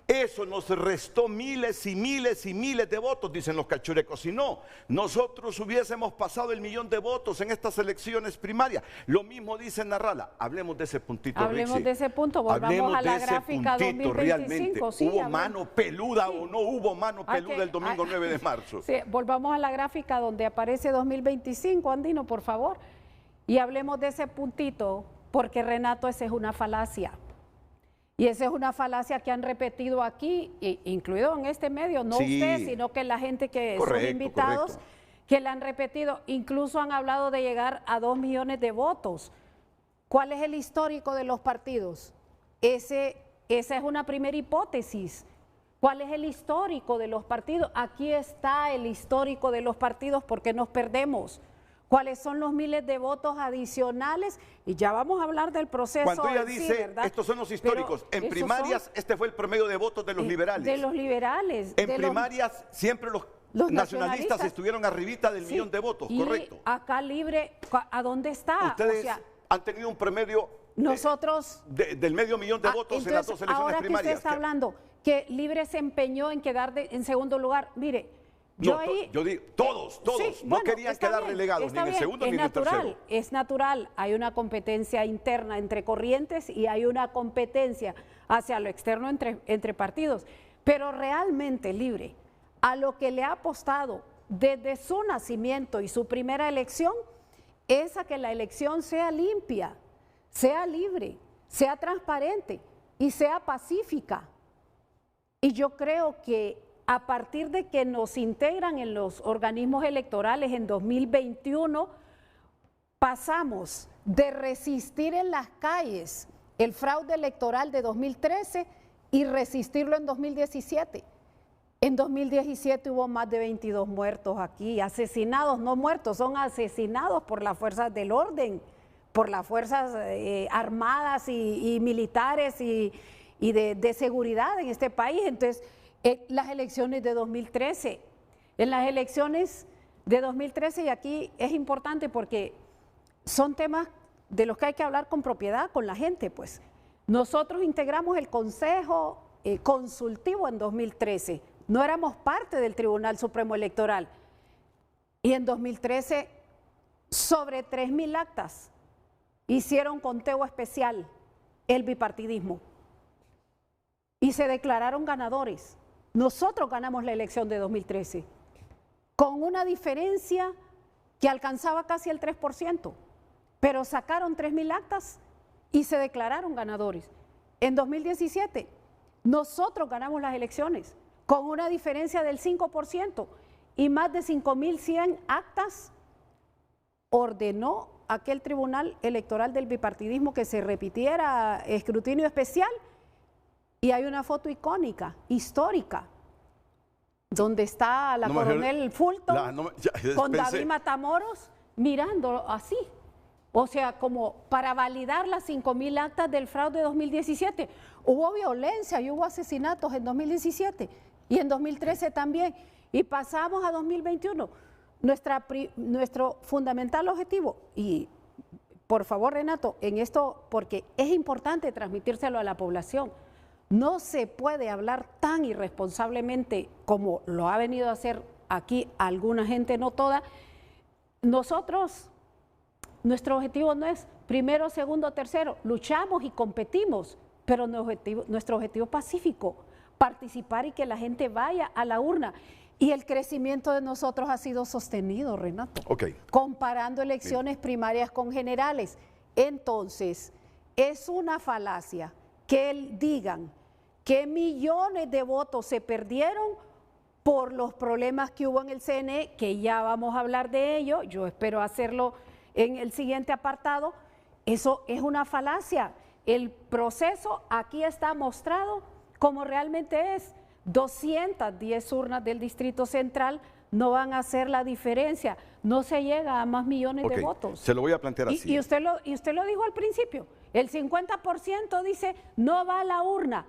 S2: eso nos restó miles y miles y miles de votos, dicen los cachurecos. Si no, nosotros hubiésemos pasado el 1.000.000 de votos en estas elecciones primarias. Lo mismo dice Narrala. Hablemos de ese puntito,
S3: Hablemos
S2: Rixi.
S3: De ese punto, volvamos a la gráfica 2025.
S2: Realmente,
S3: sí,
S2: ¿hubo mano peluda o no hubo mano peluda el domingo 9 de marzo?
S3: Sí, volvamos a la gráfica donde aparece 2025, Andino, por favor. Y hablemos de ese puntito, porque Renato, esa es una falacia. Y esa es una falacia que han repetido aquí, incluido en este medio, no usted, sino que la gente que son invitados, que la han repetido, incluso han hablado de llegar a 2 millones de votos. ¿Cuál es el histórico de los partidos? Esa es una primera hipótesis. ¿Cuál es el histórico de los partidos? Aquí está el histórico de los partidos, porque nos perdemos. ¿Cuáles son los miles de votos adicionales? Y ya vamos a hablar del proceso.
S2: Cuando ella dice, estos son los históricos, pero en primarias este fue el promedio de votos de los liberales.
S3: De los liberales.
S2: En primarias siempre los nacionalistas estuvieron arribita del 1.000.000 de votos, correcto.
S3: Acá Libre, ¿a dónde está?
S2: Ustedes han tenido un promedio
S3: nosotros
S2: del medio millón de votos en las dos elecciones
S3: ahora
S2: primarias.
S3: Que usted está hablando que Libre se empeñó en quedar en segundo lugar, mire,
S2: yo digo, todos, no querían quedar relegados ni en el segundo ni en el tercero.
S3: Es natural, hay una competencia interna entre corrientes y hay una competencia hacia lo externo entre partidos, pero realmente Libre, a lo que le ha apostado desde su nacimiento y su primera elección, es a que la elección sea limpia, sea libre, sea transparente y sea pacífica. Y yo creo que a partir de que nos integran en los organismos electorales en 2021, pasamos de resistir en las calles el fraude electoral de 2013 y resistirlo en 2017. En 2017 hubo más de 22 muertos aquí, asesinados, no muertos, son asesinados por las fuerzas del orden, por las fuerzas armadas y militares y de seguridad en este país. Entonces, las elecciones de 2013, en las elecciones de 2013, y aquí es importante porque son temas de los que hay que hablar con propiedad, con la gente, pues. Nosotros integramos el Consejo Consultivo en 2013, no éramos parte del Tribunal Supremo Electoral, y en 2013 sobre 3.000 actas hicieron conteo especial, el bipartidismo, y se declararon ganadores. Nosotros ganamos la elección de 2013 con una diferencia que alcanzaba casi el 3%, pero sacaron 3.000 actas y se declararon ganadores. En 2017 nosotros ganamos las elecciones con una diferencia del 5% y más de 5.100 actas ordenó aquel tribunal electoral del bipartidismo que se repitiera escrutinio especial, y hay una foto icónica, histórica, donde está la coronel Fulton con David Matamoros mirando así. O sea, como para validar las 5.000 actas del fraude de 2017. Hubo violencia y hubo asesinatos en 2017 y en 2013 también. Y pasamos a 2021. Nuestro fundamental objetivo, y por favor, Renato, en esto, porque es importante transmitírselo a la población, no se puede hablar tan irresponsablemente como lo ha venido a hacer aquí alguna gente, no toda. Nosotros, nuestro objetivo no es primero, segundo, tercero, luchamos y competimos, pero nuestro objetivo es pacífico, participar y que la gente vaya a la urna. Y el crecimiento de nosotros ha sido sostenido, Renato, comparando elecciones primarias con generales. Entonces, es una falacia que digan que millones de votos se perdieron por los problemas que hubo en el CNE, que ya vamos a hablar de ello, yo espero hacerlo en el siguiente apartado. Eso es una falacia. El proceso aquí está mostrado como realmente es. 210 urnas del Distrito Central no van a hacer la diferencia, no se llega a más millones de votos.
S2: Se lo voy a plantear así.
S3: Y usted lo dijo al principio, el 50% dice no va a la urna.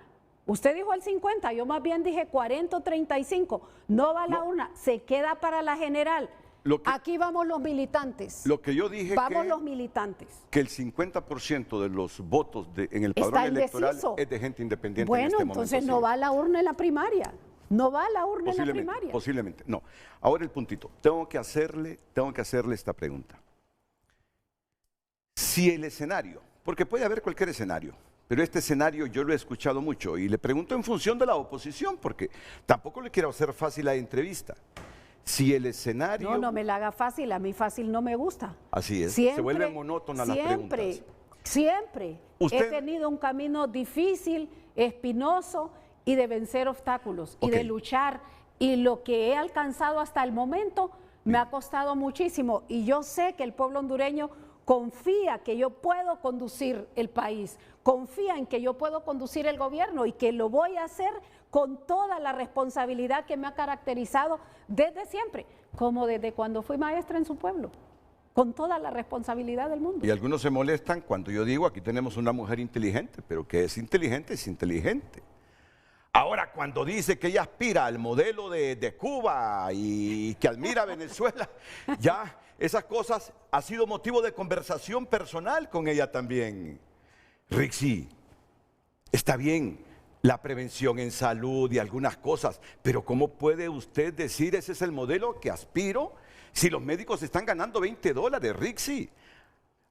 S3: Usted dijo el 50, yo más bien dije 40 o 35, no va a la urna, se queda para la general. Aquí vamos los militantes.
S2: Lo que yo dije
S3: los militantes.
S2: Que el 50% de los votos en el padrón electoral es de gente independiente.
S3: Bueno,
S2: en este momento,
S3: entonces no va a la urna en la primaria. No va a la urna en la primaria.
S2: Posiblemente, no. Ahora el puntito. Tengo que hacerle esta pregunta. Si el escenario, porque puede haber cualquier escenario, pero este escenario yo lo he escuchado mucho y le pregunto en función de la oposición, porque tampoco le quiero hacer fácil la entrevista. Si el escenario...
S3: No me la haga fácil, a mí fácil no me gusta.
S2: Así es, se vuelven monótonas las preguntas.
S3: Siempre he tenido un camino difícil, espinoso y de vencer obstáculos y de luchar. Y lo que he alcanzado hasta el momento me ha costado muchísimo. Y yo sé que el pueblo hondureño confía que yo puedo conducir el país, confía en que yo puedo conducir el gobierno y que lo voy a hacer con toda la responsabilidad que me ha caracterizado desde siempre, como desde cuando fui maestra en su pueblo, con toda la responsabilidad del mundo.
S2: Y algunos se molestan cuando yo digo, aquí tenemos una mujer inteligente, pero que es inteligente, es inteligente. Ahora, cuando dice que ella aspira al modelo de Cuba y que admira a Venezuela, ya esas cosas ha sido motivo de conversación personal con ella también. Rixi, está bien la prevención en salud y algunas cosas, pero ¿cómo puede usted decir ese es el modelo que aspiro si los médicos están ganando $20, Rixi?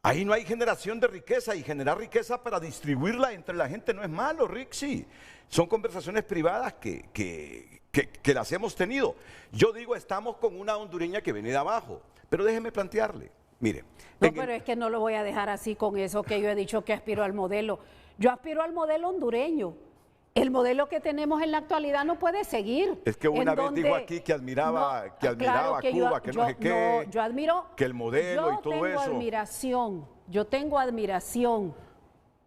S2: Ahí no hay generación de riqueza, y generar riqueza para distribuirla entre la gente no es malo, Rixi. Son conversaciones privadas que las hemos tenido. Yo digo, estamos con una hondureña que viene de abajo, pero déjeme plantearle. Mire.
S3: No, pero es que no lo voy a dejar así con eso que yo he dicho que aspiro al modelo. Yo aspiro al modelo hondureño. El modelo que tenemos en la actualidad no puede seguir.
S2: Es que una vez dijo aquí que admiraba, a Cuba, que no sé qué,
S3: yo admiro,
S2: que el modelo y todo eso.
S3: Yo tengo admiración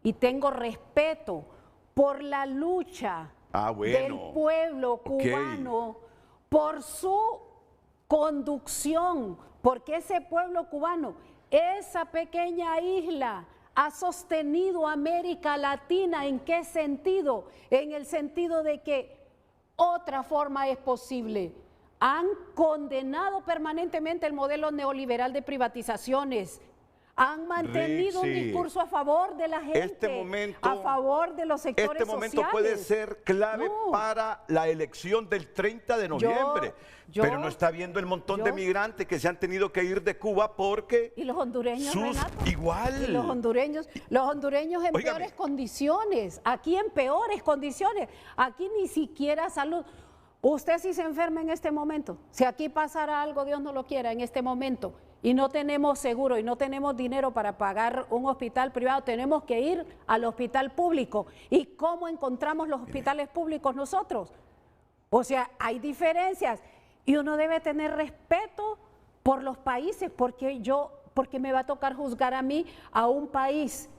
S3: y tengo respeto por la lucha del pueblo cubano, por su conducción, porque ese pueblo cubano, esa pequeña isla, ha sostenido a América Latina. ¿En qué sentido? En el sentido de que otra forma es posible. Han condenado permanentemente el modelo neoliberal de privatizaciones. Han mantenido un discurso a favor de la gente, a favor de los sectores sociales.
S2: Este momento puede ser clave para la elección del 30 de noviembre. Pero no está viendo el montón de migrantes que se han tenido que ir de Cuba porque...
S3: Y los hondureños, Renato.
S2: Igual.
S3: Y los hondureños en peores condiciones. Aquí en peores condiciones. Aquí ni siquiera salud. Usted si se enferma en este momento, si aquí pasara algo, Dios no lo quiera, en este momento, y no tenemos seguro y no tenemos dinero para pagar un hospital privado, tenemos que ir al hospital público. ¿Y cómo encontramos los hospitales públicos nosotros? O sea, hay diferencias y uno debe tener respeto por los países, porque porque me va a tocar juzgar a mí, a un país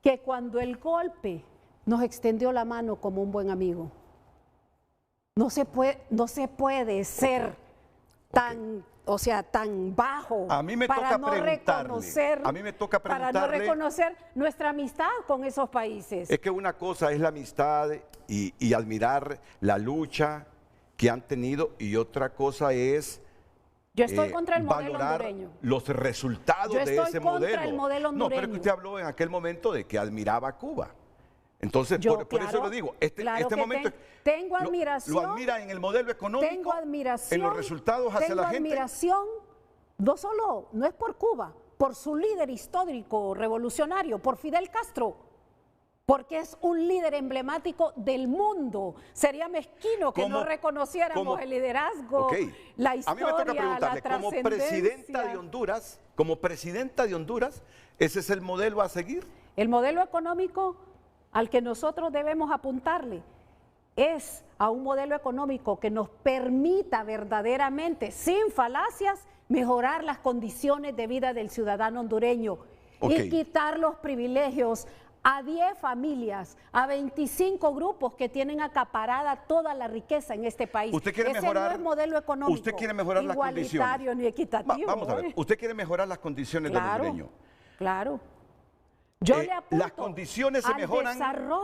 S3: que cuando el golpe nos extendió la mano como un buen amigo. No se puede ser tan, o sea, tan bajo
S2: a mí me
S3: para
S2: toca
S3: no
S2: preguntarle,
S3: para no reconocer nuestra amistad con esos países.
S2: Es que una cosa es la amistad y admirar la lucha que han tenido, y otra cosa es
S3: yo estoy contra el modelo
S2: valorar
S3: hondureño.
S2: los resultados
S3: Yo
S2: de
S3: estoy
S2: ese
S3: contra
S2: modelo.
S3: el modelo
S2: No, pero es que
S3: hondureño.
S2: usted habló en aquel momento de que admiraba a Cuba. Entonces, por eso lo digo, este momento
S3: tengo admiración,
S2: lo admira en el modelo económico,
S3: tengo admiración,
S2: en los resultados hacia la gente.
S3: Tengo admiración, no es por Cuba, por su líder histórico revolucionario, por Fidel Castro, porque es un líder emblemático del mundo. Sería mezquino que no reconociéramos el liderazgo, la historia,
S2: a mí me toca preguntarle, como presidenta de Honduras, ¿ese es el modelo a seguir?
S3: El modelo económico al que nosotros debemos apuntarle es a un modelo económico que nos permita verdaderamente, sin falacias, mejorar las condiciones de vida del ciudadano hondureño y quitar los privilegios a 10 familias, a 25 grupos que tienen acaparada toda la riqueza en este país.
S2: ¿Usted quiere mejorar,
S3: no es modelo económico,
S2: usted quiere mejorar las condiciones?
S3: Igualitario ni equitativo.
S2: Vamos a ver, ¿usted quiere mejorar las condiciones del hondureño?
S3: Claro. Yo le apunto
S2: las condiciones se mejoran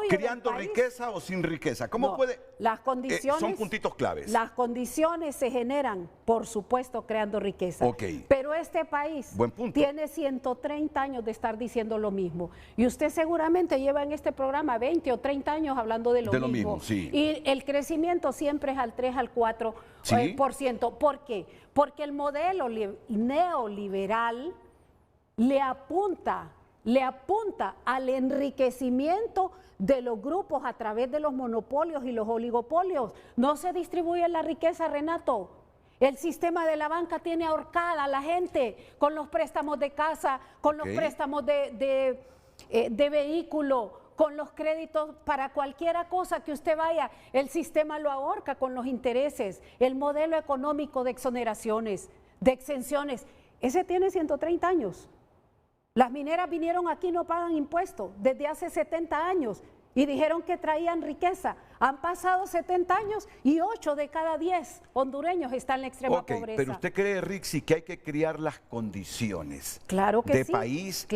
S2: creando riqueza o sin riqueza. ¿Cómo puede?
S3: Las condiciones
S2: son puntitos claves.
S3: Las condiciones se generan, por supuesto, creando riqueza. Pero este país tiene 130 años de estar diciendo lo mismo. Y usted seguramente lleva en este programa 20 o 30 años hablando de lo mismo.
S2: Sí.
S3: Y el crecimiento siempre es al 3, al 4%. ¿Por qué? Porque el modelo neoliberal le apunta al enriquecimiento de los grupos a través de los monopolios y los oligopolios. No se distribuye la riqueza, Renato. El sistema de la banca tiene ahorcada a la gente con los préstamos de casa, con los préstamos de vehículo, con los créditos para cualquier cosa que usted vaya. El sistema lo ahorca con los intereses. El modelo económico de exoneraciones, de exenciones, ese tiene 130 años. Las mineras vinieron aquí y no pagan impuestos desde hace 70 años y dijeron que traían riqueza. Han pasado 70 años y 8 de cada 10 hondureños están en la extrema pobreza.
S2: Pero usted cree, Rixi, que hay que crear las condiciones
S3: de
S2: país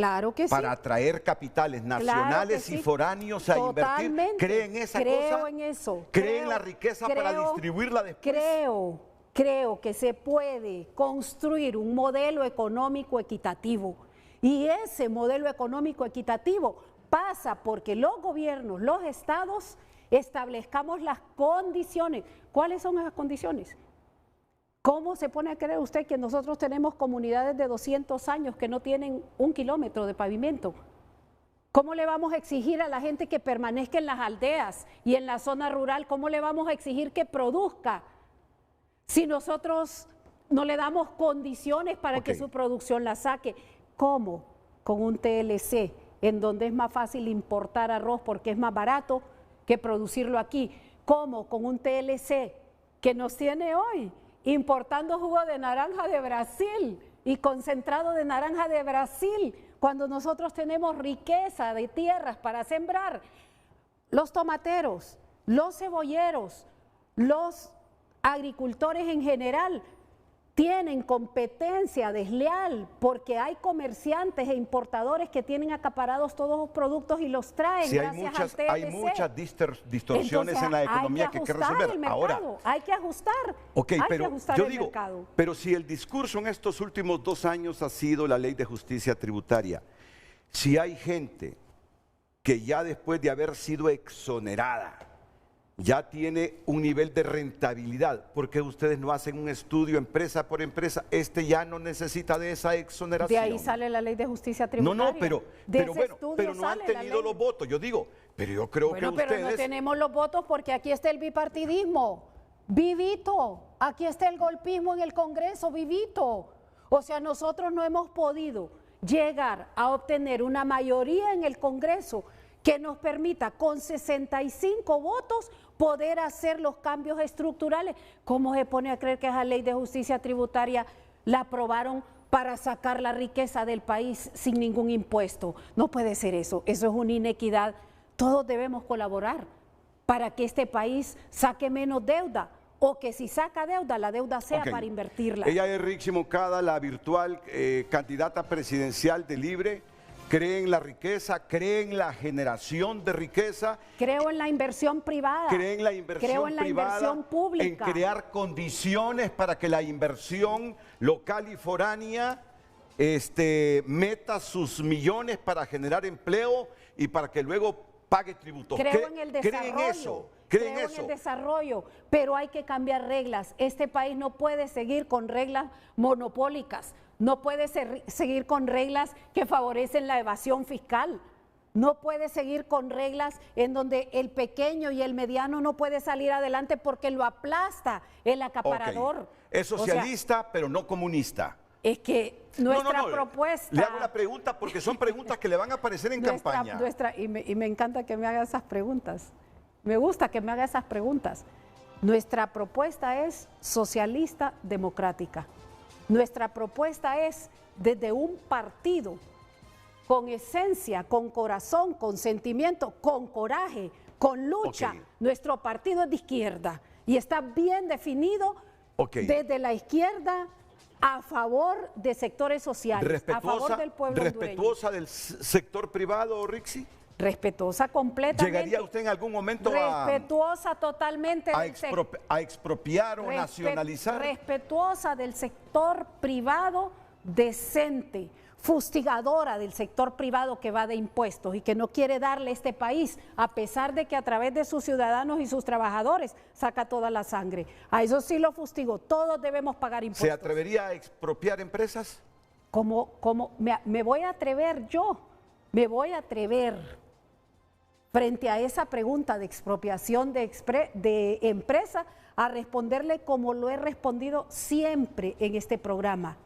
S2: para atraer capitales nacionales y foráneos a invertir. ¿Cree en esa cosa?
S3: Creo en eso.
S2: ¿Cree en la riqueza para distribuirla después?
S3: Creo que se puede construir un modelo económico equitativo. Y ese modelo económico equitativo pasa porque los gobiernos, los estados, establezcamos las condiciones. ¿Cuáles son esas condiciones? ¿Cómo se pone a creer usted que nosotros tenemos comunidades de 200 años que no tienen 1 kilómetro de pavimento? ¿Cómo le vamos a exigir a la gente que permanezca en las aldeas y en la zona rural? ¿Cómo le vamos a exigir que produzca si nosotros no le damos condiciones para que su producción la saque? ¿Cómo? Con un TLC, en donde es más fácil importar arroz porque es más barato que producirlo aquí. ¿Cómo? Con un TLC que nos tiene hoy importando jugo de naranja de Brasil y concentrado de naranja de Brasil, cuando nosotros tenemos riqueza de tierras para sembrar. Los tomateros, los cebolleros, los agricultores en general tienen competencia desleal porque hay comerciantes e importadores que tienen acaparados todos los productos y los traen gracias al TLC.
S2: Hay muchas distorsiones en la economía que hay que resolver. Ahora,
S3: hay que ajustar.
S2: Mercado. Pero si el discurso en estos últimos 2 años ha sido la ley de justicia tributaria, si hay gente que ya después de haber sido exonerada, ya tiene un nivel de rentabilidad, ¿por qué ustedes no hacen un estudio empresa por empresa? Ya no necesita de esa exoneración.
S3: De ahí sale la ley de justicia tributaria.
S2: Pero no han tenido los votos. Yo creo que ustedes...
S3: Pero no tenemos los votos porque aquí está el bipartidismo, vivito. Aquí está el golpismo en el Congreso, vivito. O sea, nosotros no hemos podido llegar a obtener una mayoría en el Congreso que nos permita con 65 votos poder hacer los cambios estructurales. ¿Cómo se pone a creer que esa ley de justicia tributaria la aprobaron para sacar la riqueza del país sin ningún impuesto. No puede ser eso, eso es una inequidad. Todos debemos colaborar para que este país saque menos deuda, o que si saca deuda, la deuda sea para invertirla.
S2: Ella es Rixi Moncada, la virtual candidata presidencial de Libre. ¿Cree en la riqueza? ¿Cree en la generación de riqueza?
S3: Creo en la inversión privada.
S2: ¿Cree en la inversión
S3: Creo en la
S2: privada?
S3: inversión pública.
S2: En crear condiciones para que la inversión local y foránea meta sus millones para generar empleo y para que luego pague tributos.
S3: Creo en el desarrollo.
S2: ¿Cree en eso?
S3: Creo en el desarrollo, pero hay que cambiar reglas. Este país no puede seguir con reglas monopólicas, no puede seguir con reglas que favorecen la evasión fiscal, no puede seguir con reglas en donde el pequeño y el mediano no puede salir adelante porque lo aplasta el acaparador.
S2: Okay. Es socialista, pero no comunista.
S3: Es que nuestra propuesta...
S2: Le hago una pregunta porque son preguntas que le van a aparecer en campaña.
S3: Y me encanta que me haga esas preguntas. Me gusta que me haga esas preguntas. Nuestra propuesta es socialista democrática. Nuestra propuesta es desde un partido con esencia, con corazón, con sentimiento, con coraje, con lucha. Okay. Nuestro partido es de izquierda y está bien definido desde la izquierda a favor de sectores sociales, a favor del pueblo hondureño.
S2: ¿Respetuosa del sector privado, Rixi?
S3: Respetuosa completamente.
S2: ¿Llegaría usted en algún momento
S3: respetuosa totalmente
S2: a expropiar o nacionalizar?
S3: Respetuosa del sector privado decente, fustigadora del sector privado que va de impuestos y que no quiere darle a este país, a pesar de que a través de sus ciudadanos y sus trabajadores saca toda la sangre. A eso sí lo fustigo, todos debemos pagar impuestos.
S2: ¿Se atrevería a expropiar empresas?
S3: Me voy a atrever yo, me voy a atrever frente a esa pregunta de expropiación de empresa a responderle como lo he respondido siempre en este programa.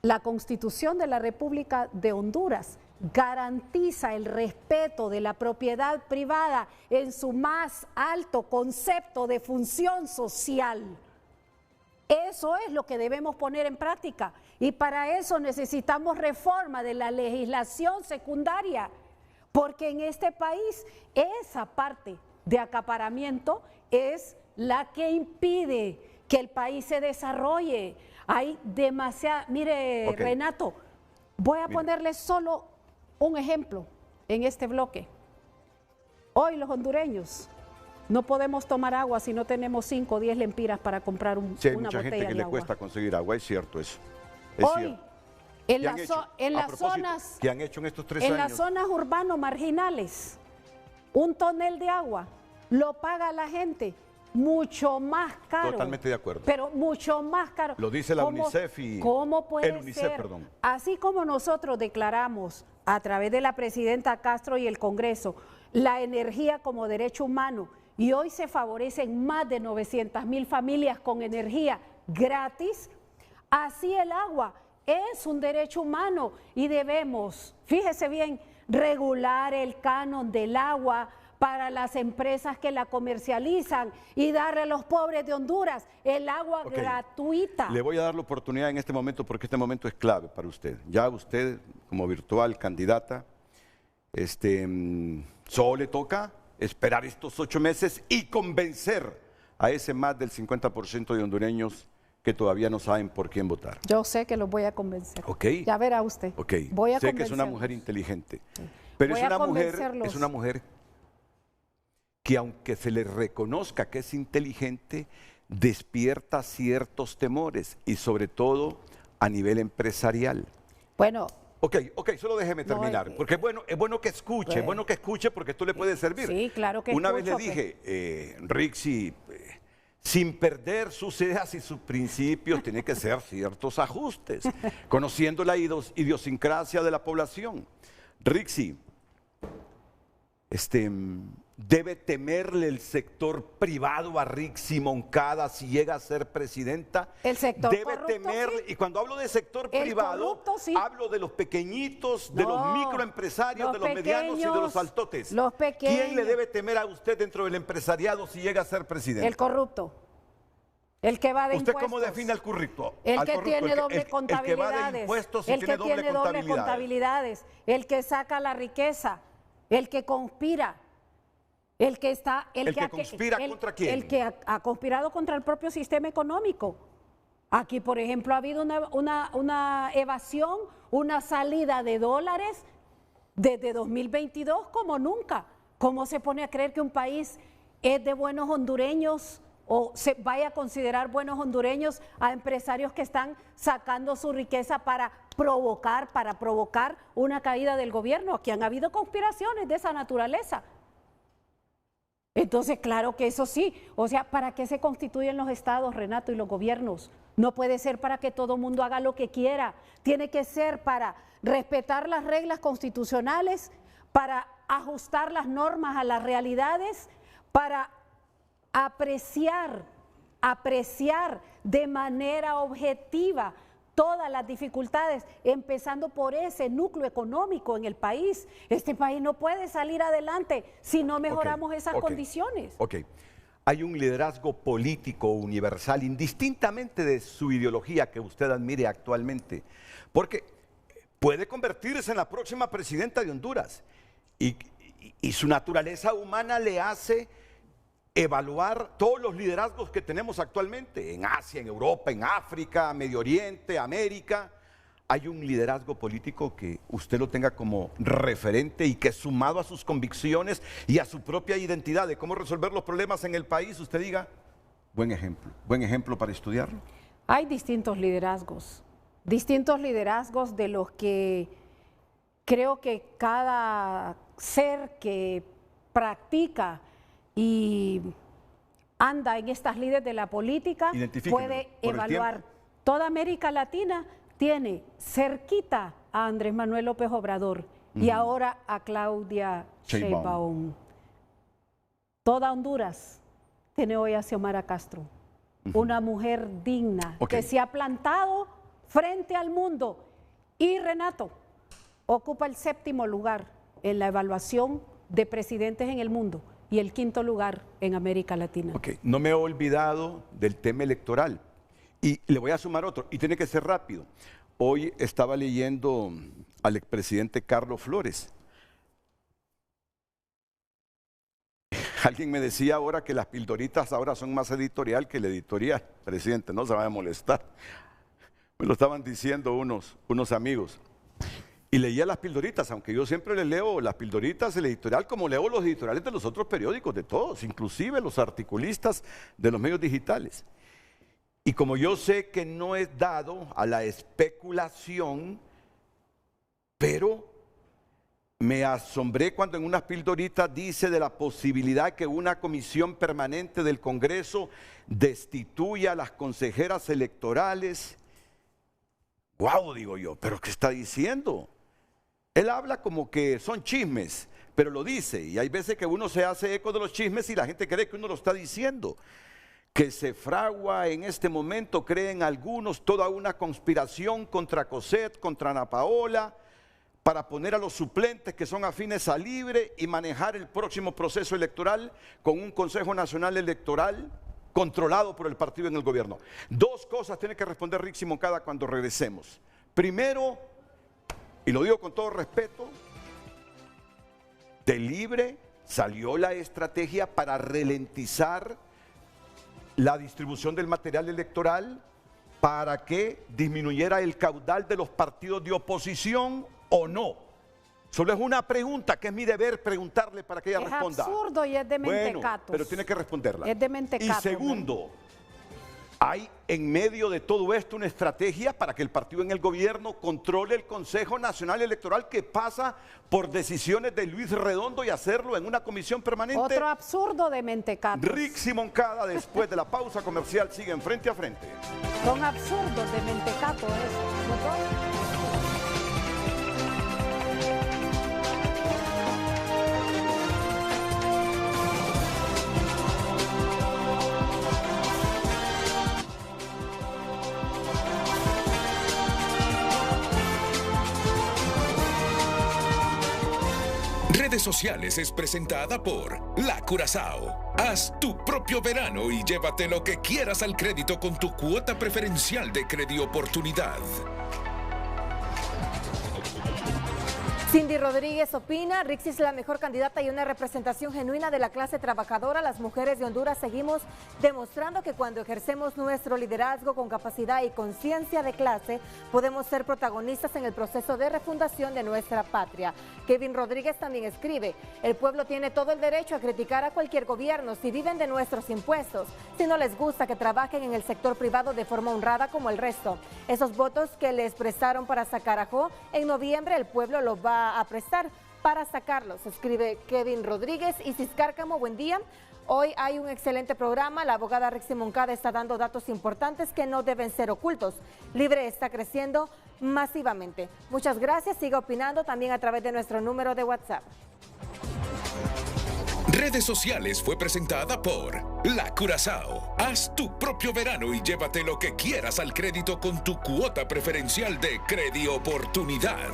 S3: La Constitución de la República de Honduras garantiza el respeto de la propiedad privada en su más alto concepto de función social. Eso es lo que debemos poner en práctica y para eso necesitamos reforma de la legislación secundaria, porque en este país esa parte de acaparamiento es la que impide que el país se desarrolle. Hay demasiada... Mire, Renato, voy a ponerle solo un ejemplo en este bloque. Hoy los hondureños no podemos tomar agua si no tenemos 5 o 10 lempiras para comprar una botella de agua.
S2: Sí, hay mucha gente que le cuesta conseguir agua, es cierto eso.
S3: Hoy, en las zonas...
S2: ¿Qué han hecho en estos 3 años?
S3: En las zonas urbanas marginales, un tonel de agua lo paga la gente mucho más caro.
S2: Totalmente de acuerdo.
S3: Pero mucho más caro.
S2: Lo dice la UNICEF y...
S3: ¿Cómo puede
S2: el UNICEF,
S3: ser?
S2: Perdón.
S3: Así como nosotros declaramos a través de la presidenta Castro y el Congreso la energía como derecho humano y hoy se favorecen más de 900,000 familias con energía gratis, así el agua es un derecho humano y debemos, fíjese bien, regular el canon del agua para las empresas que la comercializan y darle a los pobres de Honduras el agua gratuita.
S2: Le voy a dar la oportunidad en este momento porque este momento es clave para usted. Ya usted como virtual candidata, solo le toca esperar estos 8 meses y convencer a ese más del 50% de hondureños que todavía no saben por quién votar.
S3: Yo sé que los voy a convencer.
S2: Ya
S3: verá usted.
S2: Voy a sé que es una mujer inteligente, pero es una mujer que aunque se le reconozca que es inteligente, despierta ciertos temores y sobre todo a nivel empresarial.
S3: Bueno.
S2: Solo déjeme terminar, porque es bueno que escuche, porque esto le puede servir.
S3: Sí, claro que
S2: Una vez le dije, Rixi, sin perder sus ideas y sus principios, tiene que hacer ciertos ajustes, conociendo la idiosincrasia de la población. Rixi, ¿debe temerle el sector privado a Rixi Moncada si llega a ser presidenta?
S3: El sector
S2: debe temerle,
S3: sí.
S2: Y cuando hablo de sector privado,
S3: sí.
S2: Hablo de los pequeñitos, de los microempresarios, de los medianos y de los altotes.
S3: Los pequeños.
S2: ¿Quién le debe temer a usted dentro del empresariado si llega a ser presidente?
S3: El corrupto. El que va de
S2: ¿Usted
S3: impuestos.
S2: cómo define el corrupto?
S3: El que tiene doble
S2: contabilidades. El que va de impuestos y
S3: el que tiene doble
S2: contabilidades.
S3: contabilidades. El que saca la riqueza. El que conspira. El que está...
S2: ¿El que conspira contra quién?
S3: El que ha conspirado contra el propio sistema económico. Aquí, por ejemplo, ha habido una evasión, una salida de dólares desde 2022 como nunca. ¿Cómo se pone a creer que un país es de buenos hondureños o se vaya a considerar buenos hondureños a empresarios que están sacando su riqueza para provocar una caída del gobierno? Aquí han habido conspiraciones de esa naturaleza. Entonces, claro que eso sí, o sea, ¿para qué se constituyen los estados, Renato, y los gobiernos? No puede ser para que todo el mundo haga lo que quiera, tiene que ser para respetar las reglas constitucionales, para ajustar las normas a las realidades, para apreciar de manera objetiva todas las dificultades, empezando por ese núcleo económico en el país. Este país no puede salir adelante si no mejoramos esas condiciones.
S2: Ok. Hay un liderazgo político universal, indistintamente de su ideología que usted admire actualmente, porque puede convertirse en la próxima presidenta de Honduras y su naturaleza humana le hace evaluar todos los liderazgos que tenemos actualmente en Asia, en Europa, en África, Medio Oriente, América. Hay un liderazgo político que usted lo tenga como referente y que sumado a sus convicciones y a su propia identidad de cómo resolver los problemas en el país, usted diga, buen ejemplo para estudiarlo.
S3: Hay distintos liderazgos de los que creo que cada ser que practica y anda en estas lides de la política puede evaluar. Toda América Latina tiene cerquita a Andrés Manuel López Obrador y ahora a Claudia Sheinbaum. Toda Honduras tiene hoy a Xiomara Castro, una mujer digna que se ha plantado frente al mundo. Y Renato ocupa el 7º lugar en la evaluación de presidentes en el mundo y el 5º lugar en América Latina.
S2: Ok, no me he olvidado del tema electoral y le voy a sumar otro y tiene que ser rápido. Hoy estaba leyendo al expresidente Carlos Flores. Alguien me decía ahora que las pildoritas ahora son más editorial que el editorial. Presidente, no se vaya a molestar. Me lo estaban diciendo unos amigos. Y leía las pildoritas, aunque yo siempre les leo las pildoritas, el editorial, como leo los editoriales de los otros periódicos, de todos, inclusive los articulistas de los medios digitales. Y como yo sé que no es dado a la especulación, pero me asombré cuando en unas pildoritas dice de la posibilidad que una comisión permanente del Congreso destituya a las consejeras electorales. ¡Guau! Digo yo, ¿pero qué está diciendo? Él habla como que son chismes, pero lo dice, y hay veces que uno se hace eco de los chismes y la gente cree que uno lo está diciendo. Que se fragua en este momento, creen algunos, toda una conspiración contra Cosette, contra Ana Paola, para poner a los suplentes que son afines a Libre y manejar el próximo proceso electoral con un Consejo Nacional Electoral controlado por el partido en el gobierno. Dos cosas tiene que responder Rixi Moncada cuando regresemos. Primero, y lo digo con todo respeto, de Libre salió la estrategia para ralentizar la distribución del material electoral para que disminuyera el caudal de los partidos de oposición o no. Solo es una pregunta que es mi deber preguntarle para que ella responda.
S3: Es absurdo y es de mentecatos.
S2: Bueno, pero tiene que responderla.
S3: Es de mentecatos.
S2: Y segundo, hay en medio de todo esto una estrategia para que el partido en el gobierno controle el Consejo Nacional Electoral que pasa por decisiones de Luis Redondo y hacerlo en una comisión permanente.
S3: Otro absurdo de mentecatos.
S2: Rixi Moncada, después de la pausa comercial, siguen frente a frente.
S3: Son absurdos de mentecatos eso, ¿no?
S1: Redes Sociales es presentada por La Curazao. Haz tu propio verano y llévate lo que quieras al crédito con tu cuota preferencial de Credioportunidad.
S5: Cindy Rodríguez opina, Rixi es la mejor candidata y una representación genuina de la clase trabajadora. Las mujeres de Honduras seguimos demostrando que cuando ejercemos nuestro liderazgo con capacidad y conciencia de clase, podemos ser protagonistas en el proceso de refundación de nuestra patria. Kevin Rodríguez también escribe, el pueblo tiene todo el derecho a criticar a cualquier gobierno si viven de nuestros impuestos, si no les gusta que trabajen en el sector privado de forma honrada como el resto. Esos votos que les prestaron para sacar a Jo, en noviembre el pueblo los va a prestar para sacarlos, escribe Kevin Rodríguez. Isis Cárcamo, buen día. Hoy hay un excelente programa, la abogada Rixi Moncada está dando datos importantes que no deben ser ocultos. Libre está creciendo masivamente. Muchas gracias, siga opinando también a través de nuestro número de WhatsApp.
S1: Redes Sociales fue presentada por La Curazao. Haz tu propio verano y llévate lo que quieras al crédito con tu cuota preferencial de Credioportunidad.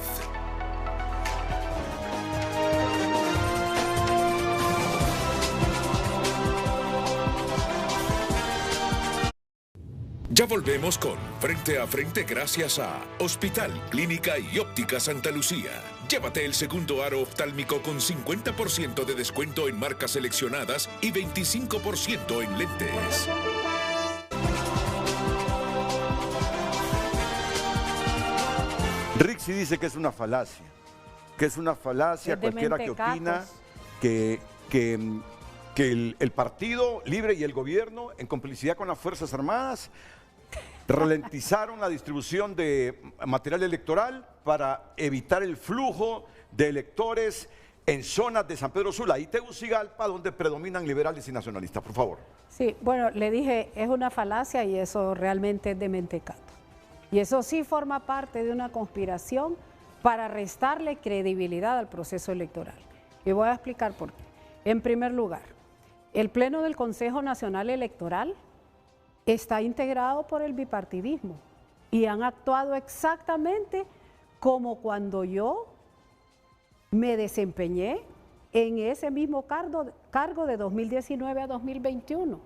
S1: Ya volvemos con Frente a Frente gracias a Hospital, Clínica y Óptica Santa Lucía. Llévate el segundo aro oftálmico con 50% de descuento en marcas seleccionadas y 25% en lentes.
S2: Rixi dice que es una falacia, cualquiera que opina que el Partido Libre y el gobierno, en complicidad con las Fuerzas Armadas, ralentizaron la distribución de material electoral para evitar el flujo de electores en zonas de San Pedro Sula y Tegucigalpa, donde predominan liberales y nacionalistas. Por favor.
S3: Sí, bueno, le dije, es una falacia y eso realmente es de mentecato. Y eso sí forma parte de una conspiración para restarle credibilidad al proceso electoral. Y voy a explicar por qué. En primer lugar, el Pleno del Consejo Nacional Electoral está integrado por el bipartidismo y han actuado exactamente como cuando yo me desempeñé en ese mismo cargo de 2019 a 2021,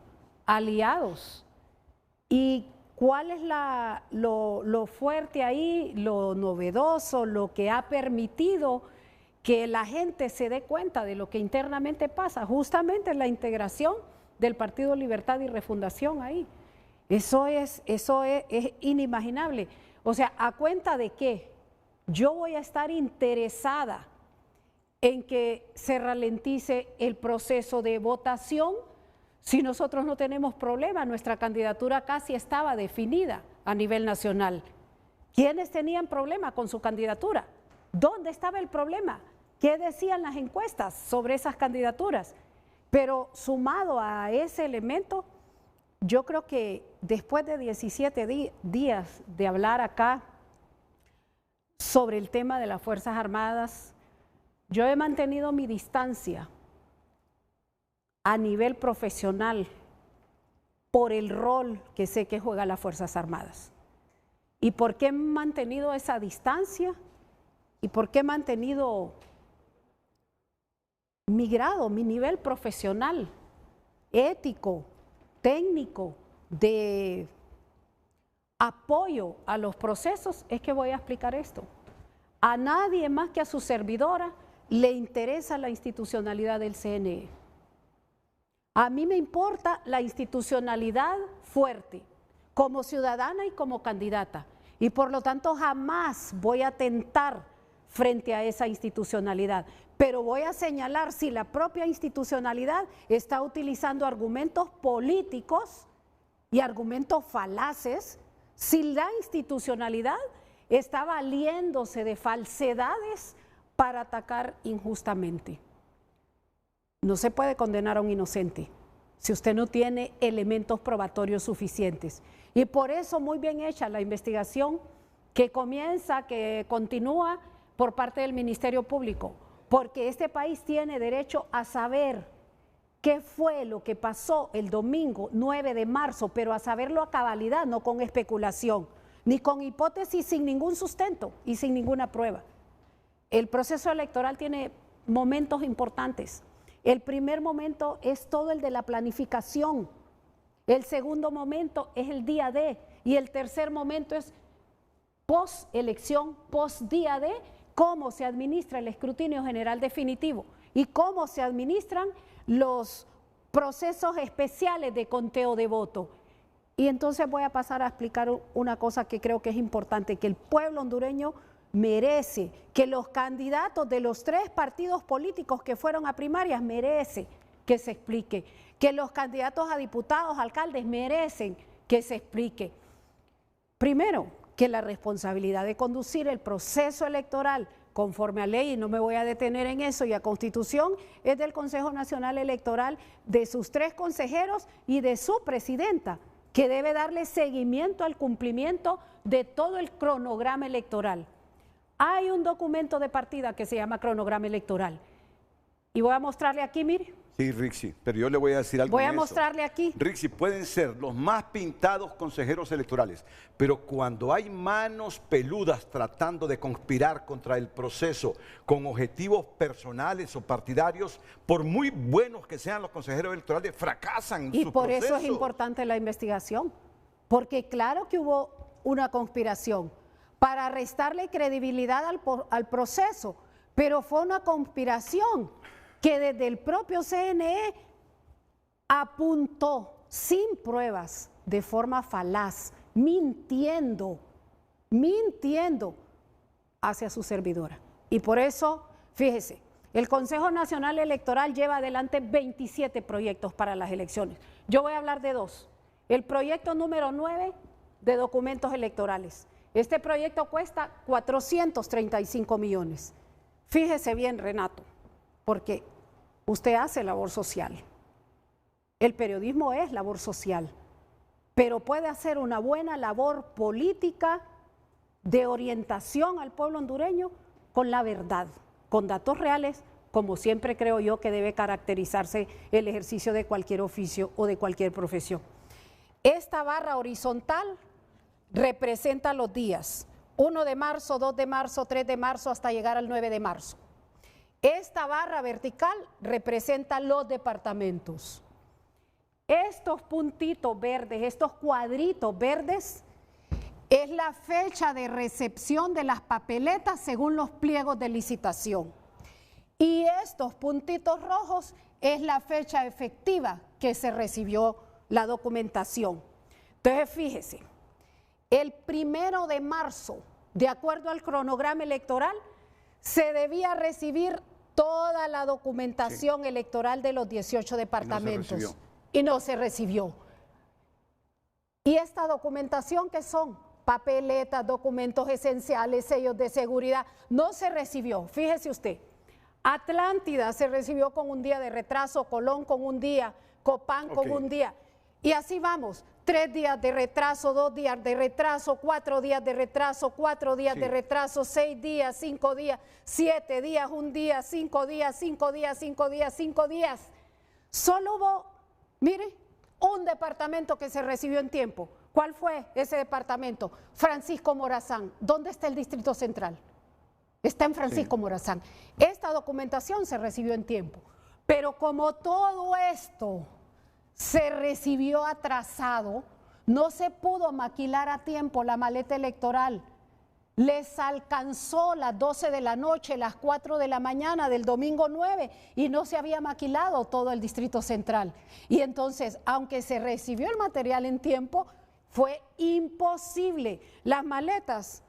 S3: aliados. ¿Y cuál es lo fuerte ahí, lo novedoso, lo que ha permitido que la gente se dé cuenta de lo que internamente pasa? Justamente la integración del Partido Libertad y Refundación ahí. Eso es inimaginable. O sea, ¿a cuenta de qué? Yo voy a estar interesada en que se ralentice el proceso de votación si nosotros no tenemos problema. Nuestra candidatura casi estaba definida a nivel nacional. ¿Quiénes tenían problema con su candidatura? ¿Dónde estaba el problema? ¿Qué decían las encuestas sobre esas candidaturas? Pero sumado a ese elemento, yo creo que después de 17 días de hablar acá sobre el tema de las Fuerzas Armadas, yo he mantenido mi distancia a nivel profesional por el rol que sé que juegan las Fuerzas Armadas. ¿Y por qué he mantenido esa distancia? ¿Y por qué he mantenido mi grado, mi nivel profesional, ético, técnico, de apoyo a los procesos? Es que voy a explicar esto. A nadie más que a su servidora le interesa la institucionalidad del CNE. A mí me importa la institucionalidad fuerte, como ciudadana y como candidata. Y por lo tanto jamás voy a tentar frente a esa institucionalidad. Pero voy a señalar si la propia institucionalidad está utilizando argumentos políticos y argumentos falaces, si la institucionalidad está valiéndose de falsedades para atacar injustamente. No se puede condenar a un inocente si usted no tiene elementos probatorios suficientes. Y por eso muy bien hecha la investigación que comienza, que continúa por parte del Ministerio Público, porque este país tiene derecho a saber qué fue lo que pasó el domingo 9 de marzo, pero a saberlo a cabalidad, no con especulación, ni con hipótesis sin ningún sustento y sin ninguna prueba. El proceso electoral tiene momentos importantes. El primer momento es todo el de la planificación. El segundo momento es el día D. Y el tercer momento es post-elección, post-día D, cómo se administra el escrutinio general definitivo y cómo se administran los procesos especiales de conteo de voto. Y entonces voy a pasar a explicar una cosa que creo que es importante, que el pueblo hondureño merece, que los candidatos de los 3 partidos políticos que fueron a primarias merece que se explique, que los candidatos a diputados, alcaldes merecen que se explique. Primero, que la responsabilidad de conducir el proceso electoral conforme a ley, y no me voy a detener en eso, y a Constitución, es del Consejo Nacional Electoral, de sus 3 consejeros y de su presidenta, que debe darle seguimiento al cumplimiento de todo el cronograma electoral. Hay un documento de partida que se llama cronograma electoral. Y voy a mostrarle aquí, mire.
S2: Sí, Rixi, pero yo le voy a decir algo.
S3: Voy a mostrarle aquí.
S2: Rixi, pueden ser los más pintados consejeros electorales, pero cuando hay manos peludas tratando de conspirar contra el proceso con objetivos personales o partidarios, por muy buenos que sean los consejeros electorales, fracasan en su proceso.
S3: Y por eso es importante la investigación, porque claro que hubo una conspiración para restarle credibilidad al proceso, pero fue una conspiración que desde el propio CNE apuntó sin pruebas, de forma falaz, mintiendo hacia su servidora. Y por eso, fíjese, el Consejo Nacional Electoral lleva adelante 27 proyectos para las elecciones. Yo voy a hablar de 2. El proyecto número 9 de documentos electorales. Este proyecto cuesta 435 millones. Fíjese bien, Renato, porque usted hace labor social. El periodismo es labor social, pero puede hacer una buena labor política de orientación al pueblo hondureño con la verdad, con datos reales, como siempre creo yo que debe caracterizarse el ejercicio de cualquier oficio o de cualquier profesión. Esta barra horizontal representa los días, 1 de marzo, 2 de marzo, 3 de marzo, hasta llegar al 9 de marzo. Esta barra vertical representa los departamentos. Estos puntitos verdes, estos cuadritos verdes, es la fecha de recepción de las papeletas según los pliegos de licitación. Y estos puntitos rojos es la fecha efectiva que se recibió la documentación. Entonces, fíjese, el 1 de marzo, de acuerdo al cronograma electoral, se debía recibir toda la documentación electoral de los 18 departamentos. Y no se recibió. ¿Y esta documentación qué son? Papeletas, documentos esenciales, sellos de seguridad. No se recibió. Fíjese usted. Atlántida se recibió con un día de retraso, Colón con un día, Copán con un día. Y así vamos. 3 días de retraso, 2 días de retraso, 4 días de retraso, 4 días de retraso, 6 días, 5 días, 7 días, 1 día, 5 días, 5 días, 5 días, 5 días. Solo hubo, mire, un departamento que se recibió en tiempo. ¿Cuál fue ese departamento? Francisco Morazán. ¿Dónde está el Distrito Central? Está en Francisco Morazán. Esta documentación se recibió en tiempo. Pero como todo esto se recibió atrasado, no se pudo maquilar a tiempo la maleta electoral. Les alcanzó las 12 de la noche, las 4 de la mañana del domingo 9 y no se había maquilado todo el Distrito Central. Y entonces, aunque se recibió el material en tiempo, fue imposible. Las maletas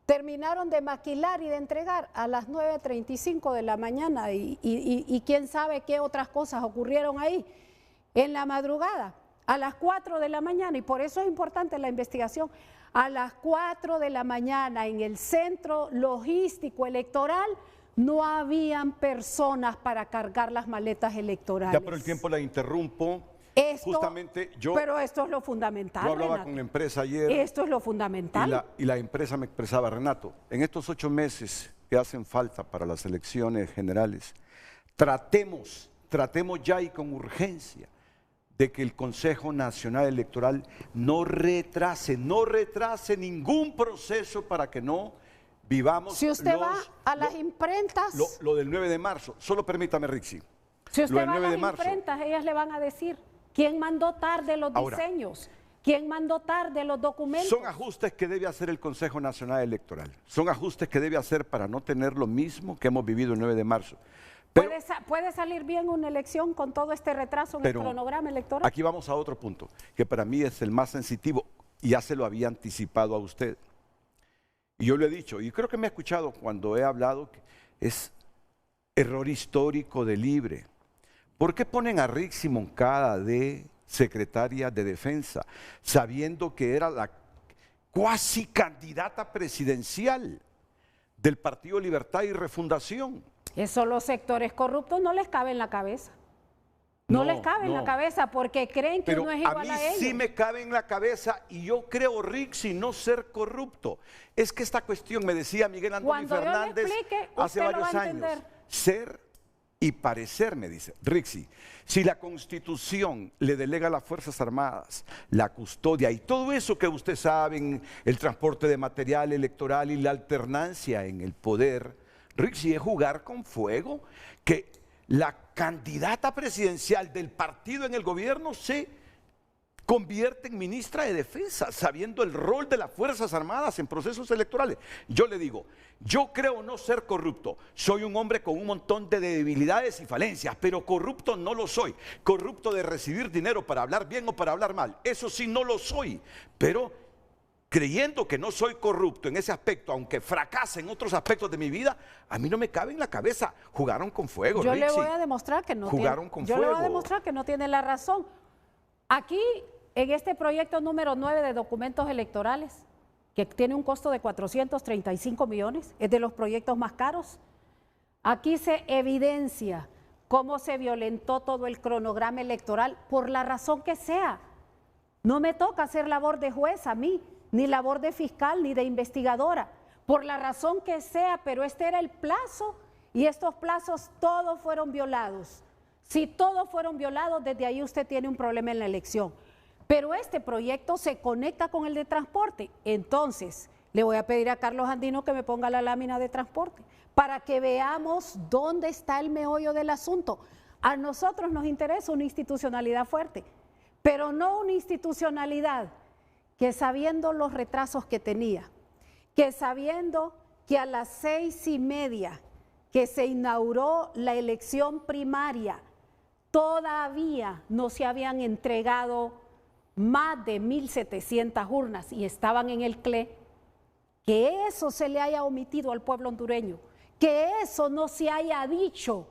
S3: terminaron de maquilar y de entregar a las 9:35 de la mañana y quién sabe qué otras cosas ocurrieron ahí. En la madrugada, a las 4 de la mañana, y por eso es importante la investigación, a las 4 de la mañana en el centro logístico electoral no habían personas para cargar las maletas electorales.
S2: Ya por el tiempo la interrumpo.
S3: Pero esto es lo fundamental.
S2: Yo hablaba
S3: Renato.
S2: con la empresa ayer.
S3: Esto es lo fundamental.
S2: Y la empresa me expresaba, Renato, en estos 8 meses que hacen falta para las elecciones generales, tratemos ya y con urgencia de que el Consejo Nacional Electoral no retrase ningún proceso para que no vivamos.
S3: Si usted va a las imprentas.
S2: Lo del 9 de marzo, solo permítame, Rixi.
S3: Si usted
S2: Lo del
S3: va a
S2: 9 de
S3: las
S2: marzo.
S3: imprentas, ellas le van a decir quién mandó tarde los diseños, quién mandó tarde los documentos.
S2: Son ajustes que debe hacer el Consejo Nacional Electoral. Son ajustes que debe hacer para no tener lo mismo que hemos vivido el 9 de marzo. Pero,
S3: ¿Puede salir bien una elección con todo este retraso en el cronograma electoral?
S2: Aquí vamos a otro punto, que para mí es el más sensitivo, y ya se lo había anticipado a usted. Y yo le he dicho, y creo que me ha escuchado cuando he hablado, que es error histórico de Libre. ¿Por qué ponen a Rixi Moncada de secretaria de Defensa, sabiendo que era la cuasi candidata presidencial del Partido Libertad y Refundación?
S3: Eso los sectores corruptos no les cabe en la cabeza. No les cabe en la cabeza porque creen que
S2: pero
S3: uno es igual a ellos.
S2: Sí me cabe en la cabeza y yo creo, Rixi, no ser corrupto. Es que esta cuestión, me decía Miguel Antonio Fernández hace varios años, ser y parecer, me dice. Rixi, si la Constitución le delega a las Fuerzas Armadas la custodia y todo eso que usted sabe, el transporte de material electoral y la alternancia en el poder, Rixi, es jugar con fuego, que la candidata presidencial del partido en el gobierno se convierte en ministra de Defensa, sabiendo el rol de las Fuerzas Armadas en procesos electorales. Yo le digo, yo creo no ser corrupto, soy un hombre con un montón de debilidades y falencias, pero corrupto no lo soy. Corrupto de recibir dinero para hablar bien o para hablar mal, eso sí no lo soy, pero creyendo que no soy corrupto en ese aspecto, aunque fracase en otros aspectos de mi vida, a mí no me cabe en la cabeza. Jugaron con fuego,
S3: Yo
S2: Rixi.
S3: le voy a demostrar que no
S2: Jugaron con fuego.
S3: Yo le voy a demostrar que no tiene la razón. Aquí, en este proyecto número 9 de documentos electorales, que tiene un costo de 435 millones, es de los proyectos más caros, aquí se evidencia cómo se violentó todo el cronograma electoral por la razón que sea. No me toca hacer labor de juez a mí, ni labor de fiscal, ni de investigadora, por la razón que sea, pero este era el plazo y estos plazos todos fueron violados. Si todos fueron violados, desde ahí usted tiene un problema en la elección. Pero este proyecto se conecta con el de transporte. Entonces, le voy a pedir a Carlos Andino que me ponga la lámina de transporte para que veamos dónde está el meollo del asunto. A nosotros nos interesa una institucionalidad fuerte, pero no una institucionalidad que sabiendo los retrasos que tenía, que sabiendo que a las 6:30 que se inauguró la elección primaria, todavía no se habían entregado más de 1.700 urnas y estaban en el CLE, que eso se le haya omitido al pueblo hondureño, que eso no se haya dicho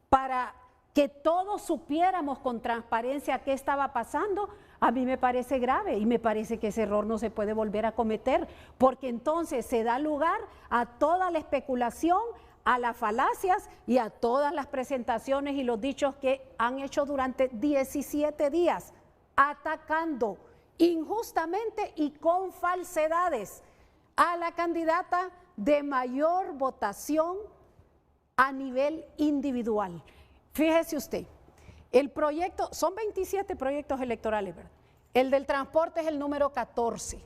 S3: para que todos supiéramos con transparencia qué estaba pasando, a mí me parece grave y me parece que ese error no se puede volver a cometer, porque entonces se da lugar a toda la especulación, a las falacias y a todas las presentaciones y los dichos que han hecho durante 17 días, atacando injustamente y con falsedades a la candidata de mayor votación a nivel individual. Fíjese usted, el proyecto, son 27 proyectos electorales, ¿verdad? El del transporte es el número 14.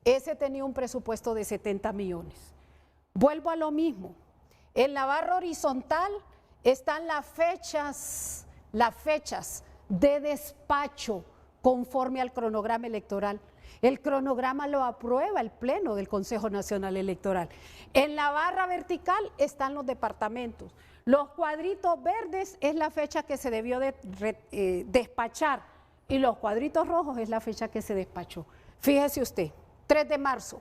S3: Ese tenía un presupuesto de 70 millones. Vuelvo a lo mismo. En la barra horizontal están las fechas de despacho conforme al cronograma electoral. El cronograma lo aprueba el Pleno del Consejo Nacional Electoral. En la barra vertical están los departamentos. Los cuadritos verdes es la fecha que se debió de despachar y los cuadritos rojos es la fecha que se despachó. Fíjese usted, 3 de marzo,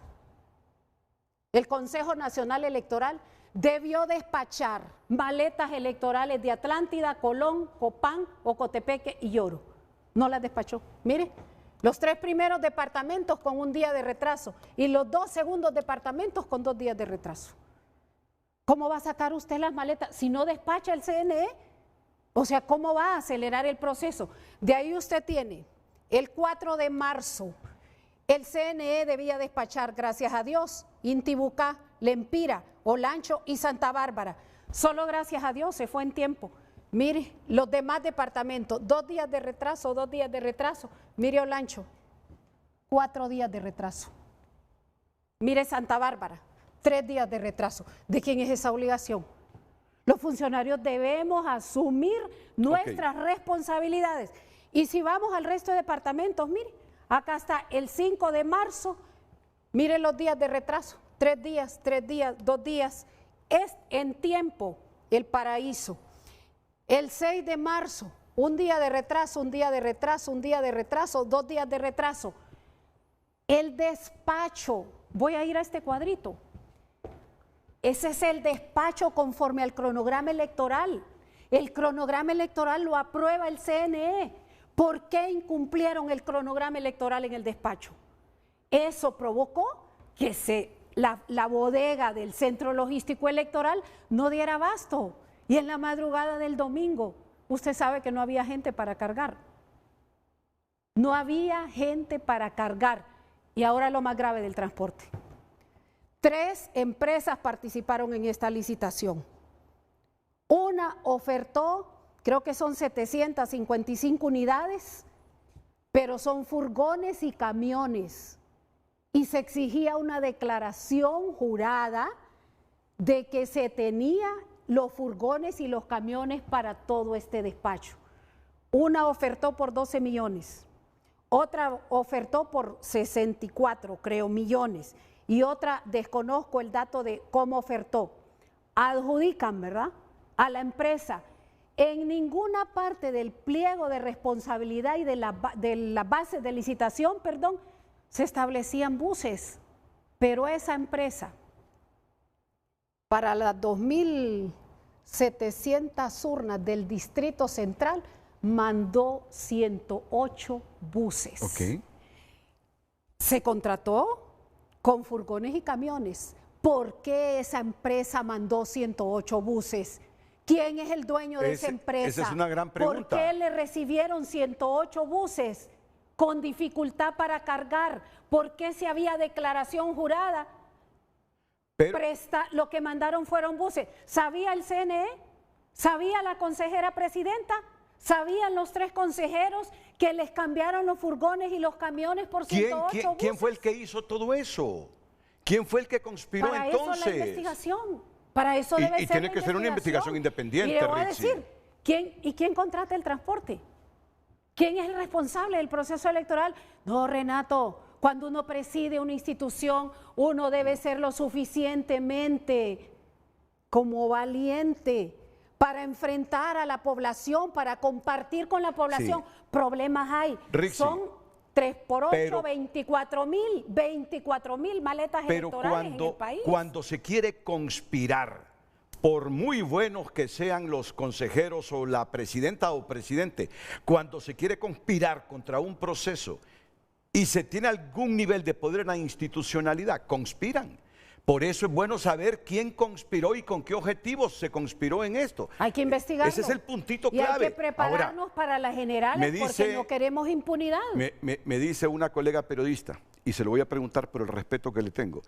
S3: el Consejo Nacional Electoral debió despachar maletas electorales de Atlántida, Colón, Copán, Ocotepeque y Lloro. No las despachó. Mire, los 3 primeros departamentos con un día de retraso y los 2 segundos departamentos con 2 días de retraso. ¿Cómo va a sacar usted las maletas si no despacha el CNE? O sea, ¿cómo va a acelerar el proceso? De ahí usted tiene el 4 de marzo, el CNE debía despachar, gracias a Dios, Intibucá, Lempira, Olancho y Santa Bárbara. Solo gracias a Dios se fue en tiempo. Mire, los demás departamentos, 2 días de retraso, 2 días de retraso. Mire Olancho, 4 días de retraso. Mire Santa Bárbara, 3 días de retraso. ¿De quién es esa obligación? Los funcionarios debemos asumir nuestras responsabilidades. Y si vamos al resto de departamentos, mire, acá está el 5 de marzo, mire los días de retraso, 3 días, 2 días, es en tiempo el paraíso. El 6 de marzo, un día de retraso, un día de retraso, un día de retraso, 2 días de retraso. El despacho, voy a ir a este cuadrito. Ese es el despacho conforme al cronograma electoral. El cronograma electoral lo aprueba el CNE. ¿Por qué incumplieron el cronograma electoral en el despacho? Eso provocó que la bodega del Centro Logístico Electoral no diera abasto. Y en la madrugada del domingo, usted sabe que no había gente para cargar. No había gente para cargar. Y ahora lo más grave del transporte. 3 empresas participaron en esta licitación. Una ofertó, creo que son 755 unidades, pero son furgones y camiones. Y se exigía una declaración jurada de que se tenía los furgones y los camiones para todo este despacho. Una ofertó por 12 millones, otra ofertó por 64, creo, millones. Y otra, desconozco el dato de cómo ofertó. Adjudican, ¿verdad?, a la empresa. En ninguna parte del pliego de responsabilidad y de la base de licitación, perdón, se establecían buses. Pero esa empresa, para las 2.700 urnas del Distrito Central, mandó 108 buses.
S2: Ok.
S3: Se contrató con furgones y camiones. ¿Por qué esa empresa mandó 108 buses? ¿Quién es el dueño de esa empresa?
S2: Esa es una gran pregunta.
S3: ¿Por qué le recibieron 108 buses con dificultad para cargar? ¿Por qué si había declaración jurada?
S2: Pero,
S3: Lo que mandaron fueron buses. ¿Sabía el CNE? ¿Sabía la consejera presidenta? ¿Sabían los 3 consejeros que les cambiaron los furgones y los camiones por 108 buses?
S2: ¿Quién fue el que hizo todo eso? ¿Quién fue el que conspiró
S3: para
S2: entonces?
S3: Para eso la investigación. Para eso debe ser
S2: y tiene que ser una investigación independiente,
S3: y le voy a
S2: Richie.
S3: decir, ¿quién contrata el transporte? ¿Quién es el responsable del proceso electoral? No, Renato, cuando uno preside una institución, uno debe ser lo suficientemente como valiente para enfrentar a la población, para compartir con la población.
S2: Sí.
S3: Problemas hay.
S2: Richie,
S3: son 3 por 8,
S2: pero,
S3: 24,000 maletas electorales en el país.
S2: Cuando se quiere conspirar, por muy buenos que sean los consejeros o la presidenta o presidente, cuando se quiere conspirar contra un proceso y se tiene algún nivel de poder en la institucionalidad, conspiran. Por eso es bueno saber quién conspiró y con qué objetivos se conspiró en esto.
S3: Hay que investigarlo.
S2: Ese es el puntito clave.
S3: Y hay que prepararnos para las generales porque no queremos impunidad.
S2: Me dice una colega periodista, y se lo voy a preguntar por el respeto que le tengo,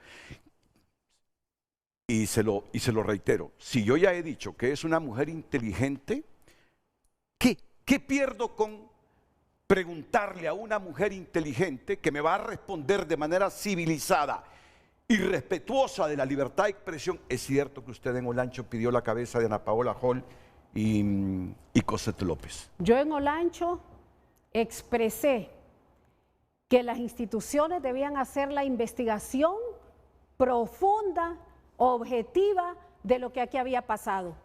S2: y se lo reitero. Si yo ya he dicho que es una mujer inteligente, ¿qué pierdo con preguntarle a una mujer inteligente que me va a responder de manera civilizada y respetuosa de la libertad de expresión? Es cierto que usted en Olancho pidió la cabeza de Ana Paola Hall y Cosette López.
S3: Yo en Olancho expresé que las instituciones debían hacer la investigación profunda, objetiva de lo que aquí había pasado.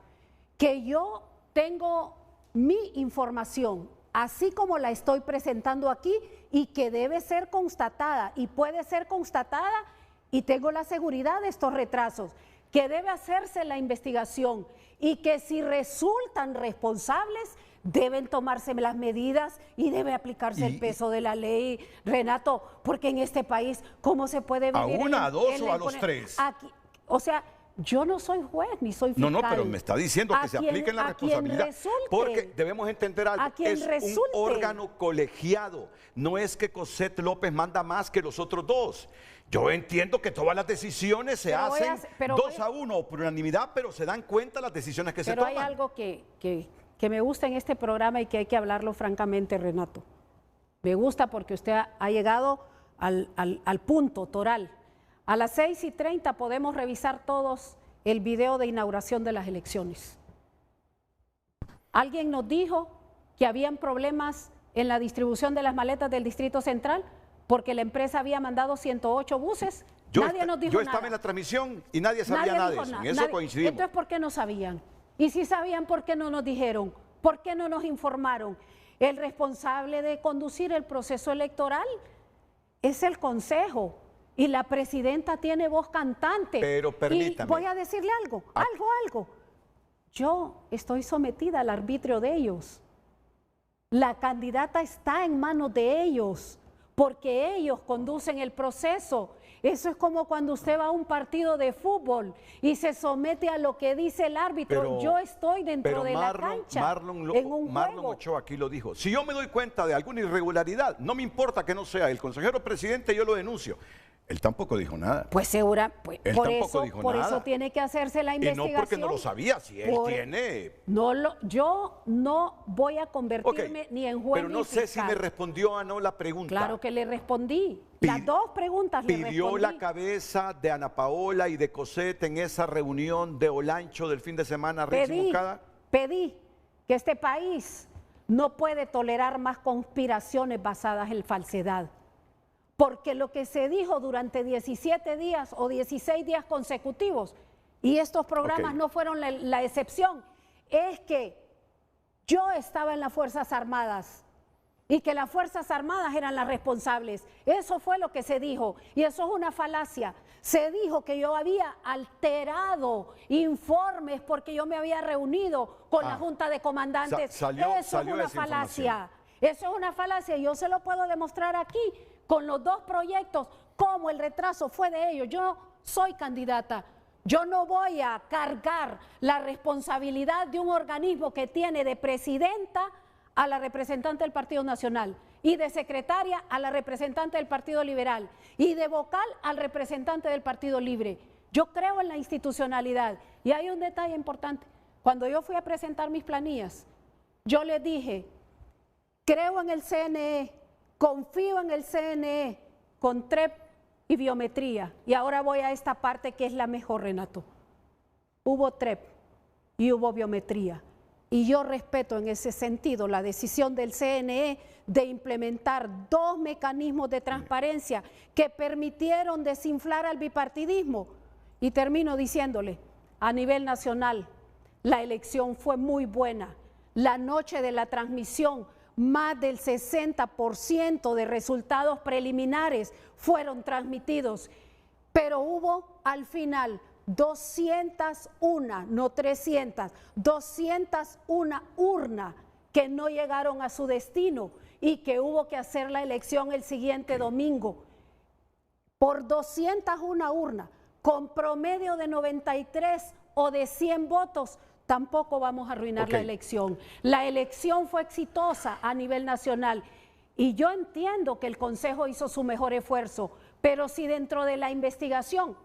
S3: Que yo tengo mi información, así como la estoy presentando aquí, y que debe ser constatada y puede ser constatada. Y tengo la seguridad de estos retrasos, que debe hacerse la investigación y que si resultan responsables deben tomarse las medidas y debe aplicarse el peso de la ley, Renato, porque en este país, ¿cómo se puede vivir?
S2: ¿A una, a dos o a los 3?
S3: Aquí, o sea, yo no soy juez ni soy fiscal.
S2: No, pero me está diciendo que se apliquen la responsabilidad. Porque debemos entender algo, es un órgano colegiado. No es que Cosette López manda más que los otros 2. Yo entiendo que todas las decisiones se hacen 2-1 por unanimad, pero se dan cuenta las decisiones que se toman.
S3: Pero hay algo que me gusta en este programa y que hay que hablarlo francamente, Renato. Me gusta porque usted ha llegado al punto toral. A las 6:30 podemos revisar todos el video de inauguración de las elecciones. Alguien nos dijo que habían problemas en la distribución de las maletas del Distrito Central porque la empresa había mandado 108 buses. Nadie nos dijo nada.
S2: Yo estaba en la transmisión y nadie sabía nada de eso. En eso coincidimos.
S3: Entonces, ¿por qué no sabían? Y si sabían, ¿por qué no nos dijeron? ¿Por qué no nos informaron? El responsable de conducir el proceso electoral es el Consejo y la presidenta tiene voz cantante.
S2: Pero permítame.
S3: Y voy a decirle algo. Yo estoy sometida al arbitrio de ellos. La candidata está en manos de ellos, porque ellos conducen el proceso. Eso es como cuando usted va a un partido de fútbol y se somete a lo que dice el árbitro. Yo estoy dentro de la cancha.
S2: Marlon Ochoa aquí lo dijo. Si yo me doy cuenta de alguna irregularidad, no me importa que no sea el consejero presidente, yo lo denuncio. Él tampoco dijo nada.
S3: Pues segura, pues, por eso tiene que hacerse la investigación.
S2: Y no porque no lo sabía, si él tiene.
S3: Yo no voy a convertirme ni en juez.
S2: Pero no sé si me respondió o no la pregunta.
S3: Claro que le respondí. Las dos preguntas le respondí.
S2: ¿Pidió la cabeza de Ana Paola y de Cosette en esa reunión de Olancho del fin de semana?
S3: Pedí que este país no puede tolerar más conspiraciones basadas en falsedad. Porque lo que se dijo durante 17 días o 16 días consecutivos, y estos programas no fueron la excepción, es que yo estaba en las Fuerzas Armadas y que las Fuerzas Armadas eran las responsables. Eso fue lo que se dijo, y eso es una falacia. Se dijo que yo había alterado informes porque yo me había reunido con la Junta de Comandantes. Eso es una falacia. Eso es una falacia, y yo se lo puedo demostrar aquí con los dos proyectos, cómo el retraso fue de ellos. Yo soy candidata. Yo no voy a cargar la responsabilidad de un organismo que tiene de presidenta a la representante del Partido Nacional y de secretaria a la representante del Partido Liberal y de vocal al representante del Partido Libre. Yo creo en la institucionalidad. Y hay un detalle importante. Cuando yo fui a presentar mis planillas, yo les dije, creo en el CNE, confío en el CNE con TREP y biometría. Y ahora voy a esta parte que es la mejor, Renato. Hubo TREP y hubo biometría. Y yo respeto en ese sentido la decisión del CNE de implementar dos mecanismos de transparencia que permitieron desinflar al bipartidismo. Y termino diciéndole, a nivel nacional, la elección fue muy buena. La noche de la transmisión, más del 60% de resultados preliminares fueron transmitidos, pero hubo al final 201, no 300, 201 urnas que no llegaron a su destino y que hubo que hacer la elección el siguiente domingo. Por 201 urnas, con promedio de 93 o de 100 votos, tampoco vamos a arruinar la elección. La elección fue exitosa a nivel nacional y yo entiendo que el Consejo hizo su mejor esfuerzo, pero si dentro de la investigación,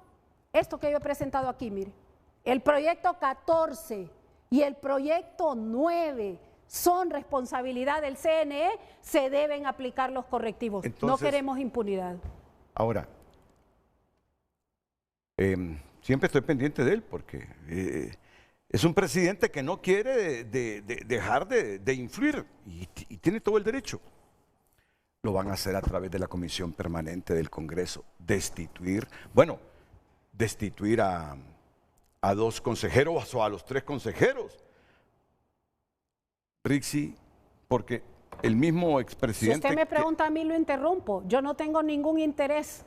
S3: esto que yo he presentado aquí, mire, el proyecto 14 y el proyecto 9 son responsabilidad del CNE, se deben aplicar los correctivos. Entonces, no queremos impunidad.
S2: Ahora, siempre estoy pendiente de él porque es un presidente que no quiere dejar de influir y tiene todo el derecho. Lo van a hacer a través de la Comisión Permanente del Congreso. Destituir a dos consejeros o a los tres consejeros. Rixi, porque el mismo expresidente...
S3: Si usted me pregunta a mí, lo interrumpo. Yo no tengo ningún interés,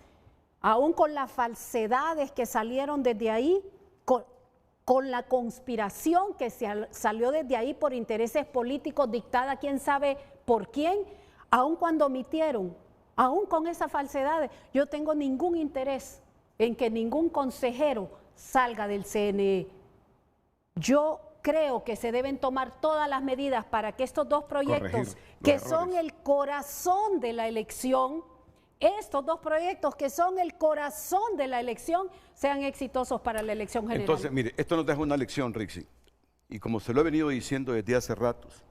S3: aún con las falsedades que salieron desde ahí, con la conspiración que salió desde ahí por intereses políticos dictada quién sabe por quién, aun cuando omitieron, aun con esas falsedades, yo tengo ningún interés en que ningún consejero salga del CNE. Yo creo que se deben tomar todas las medidas para que estos dos proyectos, que son el corazón de la elección, estos dos proyectos que son el corazón de la elección sean exitosos para la elección general.
S2: Entonces, mire, esto nos deja una lección, Rixi, y como se lo he venido diciendo desde hace ratos,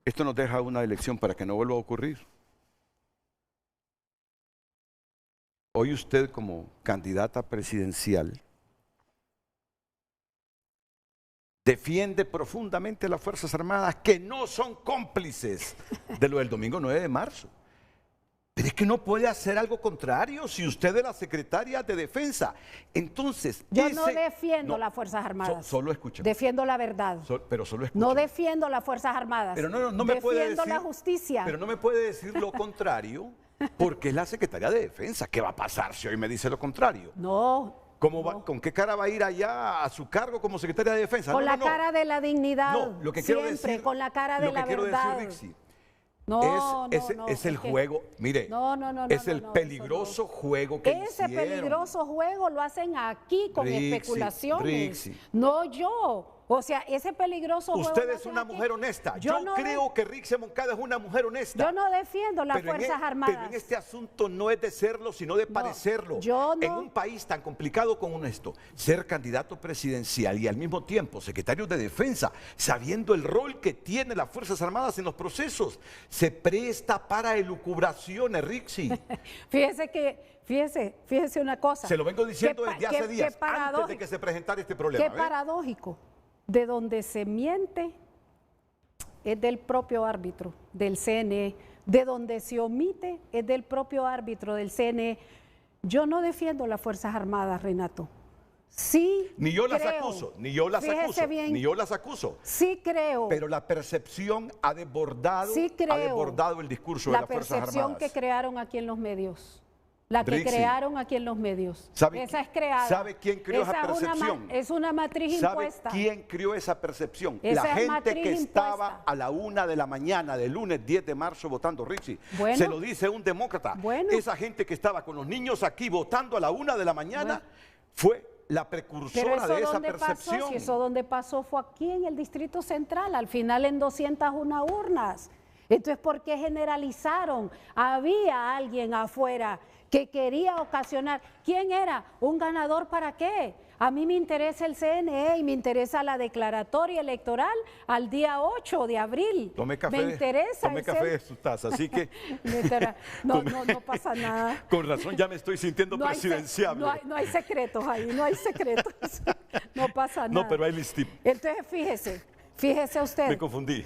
S2: esto nos deja una lección para que no vuelva a ocurrir. hoy usted como candidata presidencial defiende profundamente las Fuerzas Armadas que no son cómplices de lo del domingo 9 de marzo. Pero es que no puede hacer algo contrario si usted es la secretaria de Defensa. Entonces,
S3: yo no defiendo las Fuerzas Armadas.
S2: Solo escúchame.
S3: Defiendo la verdad.
S2: Pero solo escúchame.
S3: No defiendo las Fuerzas Armadas.
S2: Pero no me puede decir.
S3: Defiendo la justicia.
S2: Pero no me puede decir lo contrario porque es la secretaria de Defensa. ¿Qué va a pasar si hoy me dice lo contrario?
S3: No.
S2: ¿Con qué cara va a ir allá a su cargo como secretaria de Defensa?
S3: Con la cara de la dignidad.
S2: No, lo que
S3: siempre,
S2: quiero decir,
S3: con la cara de la verdad.
S2: Lo que quiero decir, Rixi, es el juego, mire, es el peligroso juego que
S3: ese
S2: hicieron.
S3: Peligroso juego lo hacen aquí con especulaciones, no yo. O sea, ese peligroso juego.
S2: Usted es una mujer honesta. Yo creo que Rixi Moncada es una mujer honesta.
S3: Yo no defiendo las Fuerzas Armadas.
S2: Pero en este asunto no es de serlo, sino de parecerlo. En un país tan complicado como esto, ser candidato presidencial y al mismo tiempo secretario de Defensa, sabiendo el rol que tienen las Fuerzas Armadas en los procesos, se presta para elucubraciones, Rixi.
S3: Fíjese una cosa.
S2: Se lo vengo diciendo desde hace días, antes de que se presentara este problema.
S3: Qué paradójico. De donde se miente es del propio árbitro del CNE, de donde se omite es del propio árbitro del CNE. Yo no defiendo las Fuerzas Armadas, Renato. Sí,
S2: ni yo las acuso, ni yo las acuso, ni yo las acuso.
S3: Sí creo.
S2: Pero la percepción ha desbordado el discurso de las Fuerzas Armadas.
S3: La percepción que crearon aquí en los medios. La que crearon aquí en los medios. Esa es creada.
S2: ¿Sabe quién creó esa percepción?
S3: Es una matriz impuesta.
S2: ¿Sabe quién creó esa percepción?
S3: La
S2: gente que estaba a la 1 de la mañana del lunes 10 de marzo votando, Rixi. Se lo dice un demócrata. Esa gente que estaba con los niños aquí votando a la 1 de la mañana fue la precursora de esa percepción.
S3: Si eso donde pasó fue aquí en el Distrito Central, al final en 201 urnas. Entonces, ¿por qué generalizaron? Había alguien afuera que quería ocasionar. ¿Quién era? ¿Un ganador para qué? A mí me interesa el CNE y me interesa la declaratoria electoral al día 8 de abril.
S2: Tome café,
S3: me interesa.
S2: Tome café de su taza, así que...
S3: no pasa nada.
S2: Con razón ya me estoy sintiendo presidenciable.
S3: No hay secretos ahí, no hay secretos. No pasa nada.
S2: No, pero hay listín.
S3: Entonces, fíjese usted.
S2: Me confundí.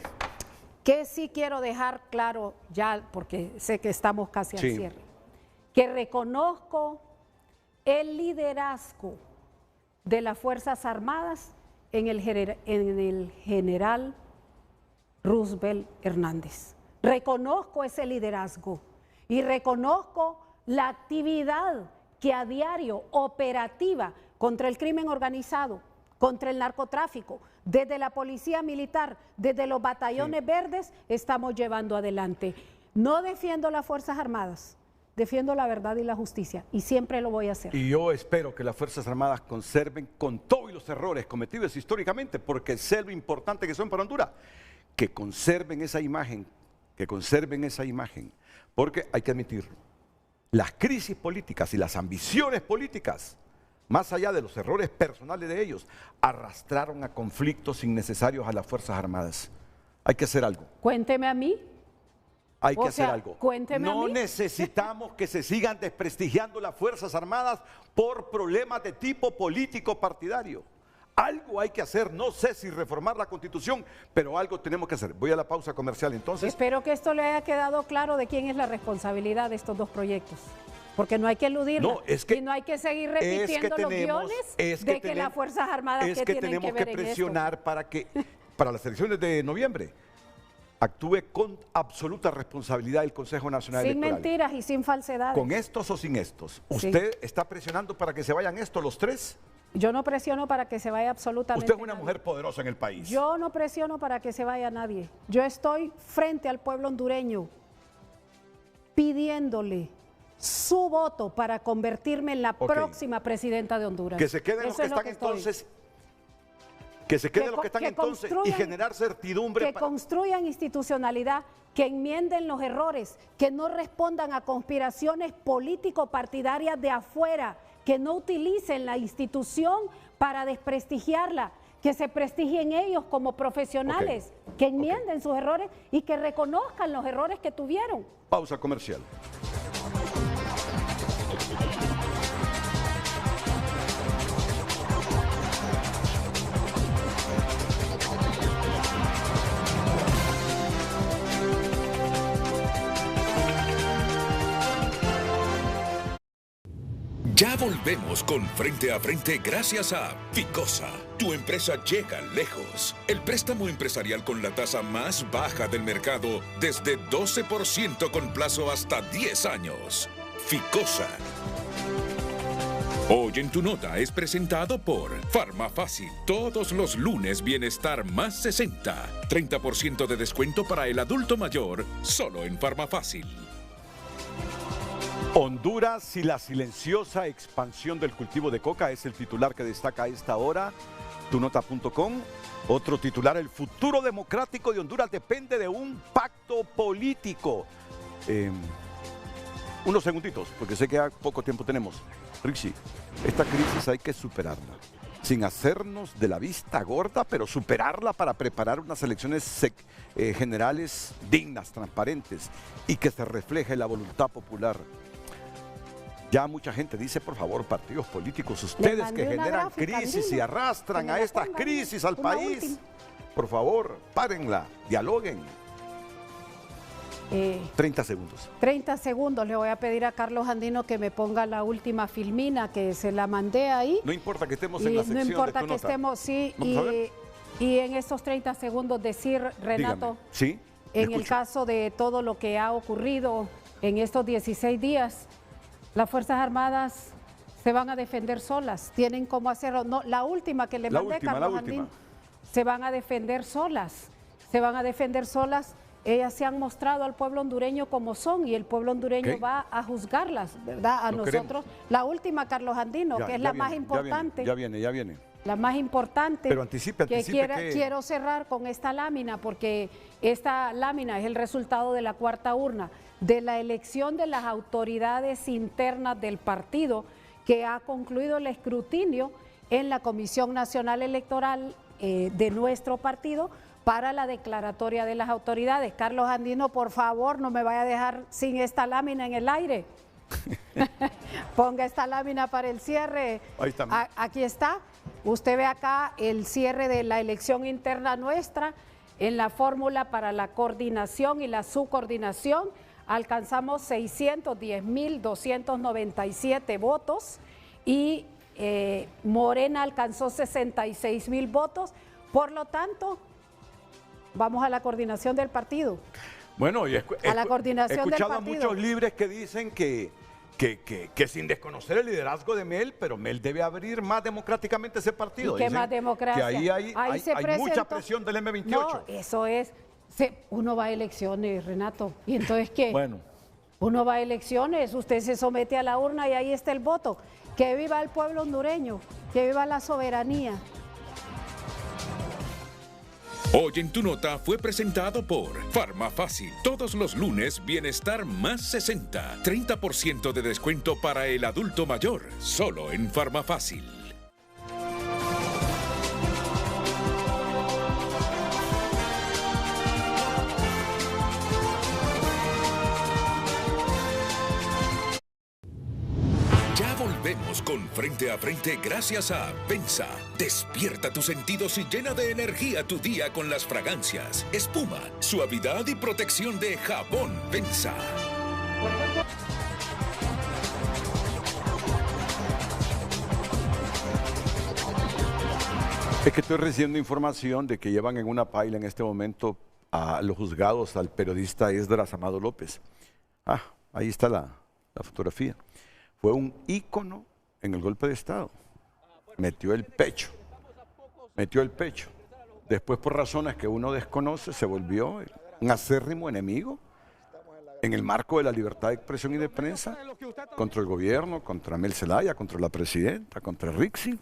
S3: Que sí quiero dejar claro ya, porque sé que estamos casi al cierre, que reconozco el liderazgo de las Fuerzas Armadas en el general Roosevelt Hernández. Reconozco ese liderazgo y reconozco la actividad que a diario operativa contra el crimen organizado, contra el narcotráfico, desde la policía militar, desde los batallones verdes, estamos llevando adelante. No defiendo las Fuerzas Armadas, defiendo la verdad y la justicia, y siempre lo voy a hacer.
S2: Y yo espero que las Fuerzas Armadas conserven con todos los errores cometidos históricamente, porque sé lo importante que son para Honduras, que conserven esa imagen, porque hay que admitirlo, las crisis políticas y las ambiciones políticas, más allá de los errores personales de ellos, arrastraron a conflictos innecesarios a las Fuerzas Armadas. Hay que hacer algo.
S3: Cuénteme a mí.
S2: Hay que hacer algo.
S3: Cuénteme a mí.
S2: No necesitamos que se sigan desprestigiando las Fuerzas Armadas por problemas de tipo político partidario. Algo hay que hacer, no sé si reformar la Constitución, pero algo tenemos que hacer. Voy a la pausa comercial entonces.
S3: Espero que esto le haya quedado claro de quién es la responsabilidad de estos dos proyectos. Porque no hay que eludirla, y no hay que seguir repitiendo los guiones de que las Fuerzas Armadas que tienen que ver en esto.
S2: Tenemos que presionar para que, para las elecciones de noviembre, actúe con absoluta responsabilidad el Consejo Nacional Electoral.
S3: Sin mentiras y sin falsedades.
S2: ¿Con estos o sin estos? ¿Usted está presionando para que se vayan estos los tres?
S3: Yo no presiono para que se vaya absolutamente
S2: nadie. Usted es una mujer poderosa en el país.
S3: Yo no presiono para que se vaya nadie. Yo estoy frente al pueblo hondureño pidiéndole su voto para convertirme en la próxima presidenta de Honduras.
S2: Que se queden los que están entonces, que se queden los que están entonces y generar certidumbre.
S3: Que construyan institucionalidad, que enmienden los errores, que no respondan a conspiraciones político-partidarias de afuera, que no utilicen la institución para desprestigiarla, que se prestigien ellos como profesionales, que enmienden sus errores y que reconozcan los errores que tuvieron.
S2: Pausa comercial.
S1: Ya volvemos con Frente a Frente gracias a Ficosa. Tu empresa llega lejos. El préstamo empresarial con la tasa más baja del mercado desde 12% con plazo hasta 10 años. Ficosa. Hoy en tu nota es presentado por Farmafácil. Todos los lunes Bienestar más 60. 30% de descuento para el adulto mayor solo en Farmafácil.
S2: Honduras y la silenciosa expansión del cultivo de coca es el titular que destaca a esta hora. Tunota.com. Otro titular: el futuro democrático de Honduras depende de un pacto político. Unos segunditos, porque sé que poco tiempo tenemos. Rixi, esta crisis hay que superarla, sin hacernos de la vista gorda, pero superarla para preparar unas elecciones generales dignas, transparentes y que se refleje la voluntad popular. Ya mucha gente dice, por favor, partidos políticos, ustedes que generan crisis y arrastran a esta crisis al país, por favor, párenla, dialoguen. 30 segundos.
S3: 30 segundos. Le voy a pedir a Carlos Andino que me ponga la última filmina, que se la mandé ahí.
S2: No importa que estemos en la sección.
S3: No importa
S2: de
S3: que estemos, sí. Y en estos 30 segundos decir, Renato,
S2: dígame. Sí,
S3: en el caso de todo lo que ha ocurrido en estos 16 días, las Fuerzas Armadas se van a defender solas. Tienen cómo hacerlo. No, la última que le mandé, Carlos Andino, se van a defender solas. Se van a defender solas. Ellas se han mostrado al pueblo hondureño como son y el pueblo hondureño va a juzgarlas, ¿verdad? A nosotros. Queremos. La última, Carlos Andino, que es la más importante.
S2: Ya viene.
S3: La más importante.
S2: Pero anticipe que
S3: quiero cerrar con esta lámina, porque esta lámina es el resultado de la cuarta urna, de la elección de las autoridades internas del partido, que ha concluido el escrutinio en la Comisión Nacional Electoral de nuestro partido, para la declaratoria de las autoridades. Carlos Andino, por favor, no me vaya a dejar sin esta lámina en el aire. Ponga esta lámina para el cierre.
S2: Ahí está.
S3: Aquí está. Usted ve acá el cierre de la elección interna nuestra. En la fórmula para la coordinación y la subcoordinación alcanzamos 610.297 votos y Morena alcanzó 66.000 votos. Por lo tanto, vamos a la coordinación del partido.
S2: Bueno, y
S3: a la coordinación
S2: he escuchado
S3: del partido.
S2: a muchos libres que dicen que sin desconocer el liderazgo de Mel, pero Mel debe abrir más democráticamente ese partido.
S3: ¿Y qué más democracia?
S2: Que ahí hay mucha presión del M28.
S3: No, eso es. Uno va a elecciones, Renato. ¿Y entonces qué?
S2: Bueno.
S3: Uno va a elecciones, usted se somete a la urna y ahí está el voto. Que viva el pueblo hondureño, que viva la soberanía.
S1: Hoy en tu nota fue presentado por Farmafácil. Todos los lunes Bienestar más 60. 30% de descuento para el adulto mayor. Solo en Farmafácil. Volvemos con Frente a Frente gracias a Pensa. Despierta tus sentidos y llena de energía tu día con las fragancias, espuma, suavidad y protección de jabón Pensa.
S2: Es que estoy recibiendo información de que llevan en una paila en este momento a los juzgados al periodista Esdras Amado López. Ahí está la fotografía. Fue un ícono en el golpe de Estado. Metió el pecho. Después, por razones que uno desconoce, se volvió un acérrimo enemigo en el marco de la libertad de expresión y de prensa contra el gobierno, contra Mel Zelaya, contra la presidenta, contra Rixi.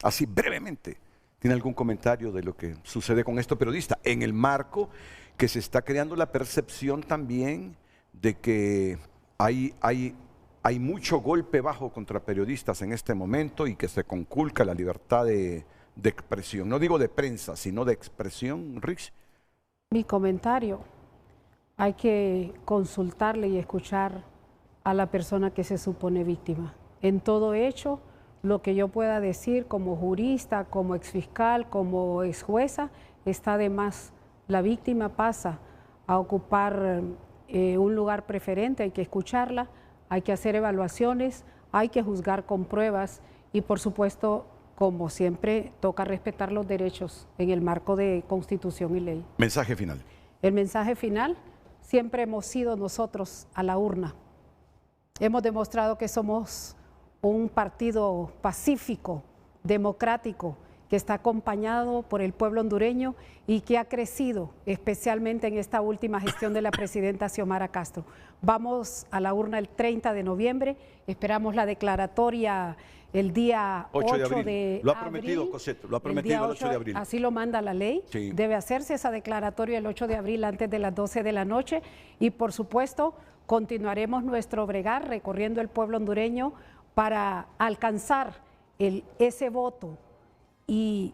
S2: Así brevemente, ¿tiene algún comentario de lo que sucede con este periodista? En el marco que se está creando la percepción también de que hay mucho golpe bajo contra periodistas en este momento y que se conculca la libertad de expresión. No digo de prensa, sino de expresión, Rix.
S3: Mi comentario, hay que consultarle y escuchar a la persona que se supone víctima. En todo hecho, lo que yo pueda decir como jurista, como exfiscal, como exjueza, está de más. La víctima pasa a ocupar un lugar preferente, hay que escucharla, hay que hacer evaluaciones, hay que juzgar con pruebas y por supuesto, como siempre, toca respetar los derechos en el marco de Constitución y ley.
S2: Mensaje final.
S3: El mensaje final, siempre hemos sido nosotros a la urna. Hemos demostrado que somos un partido pacífico, democrático, que está acompañado por el pueblo hondureño y que ha crecido especialmente en esta última gestión de la presidenta Xiomara Castro. Vamos a la urna el 30 de noviembre, esperamos la declaratoria el día 8 de abril.
S2: Lo ha prometido Cosette, lo ha prometido el 8 de abril.
S3: Así lo manda la ley, sí. Debe hacerse esa declaratoria el 8 de abril antes de las 12 de la noche y por supuesto continuaremos nuestro bregar recorriendo el pueblo hondureño para alcanzar ese voto y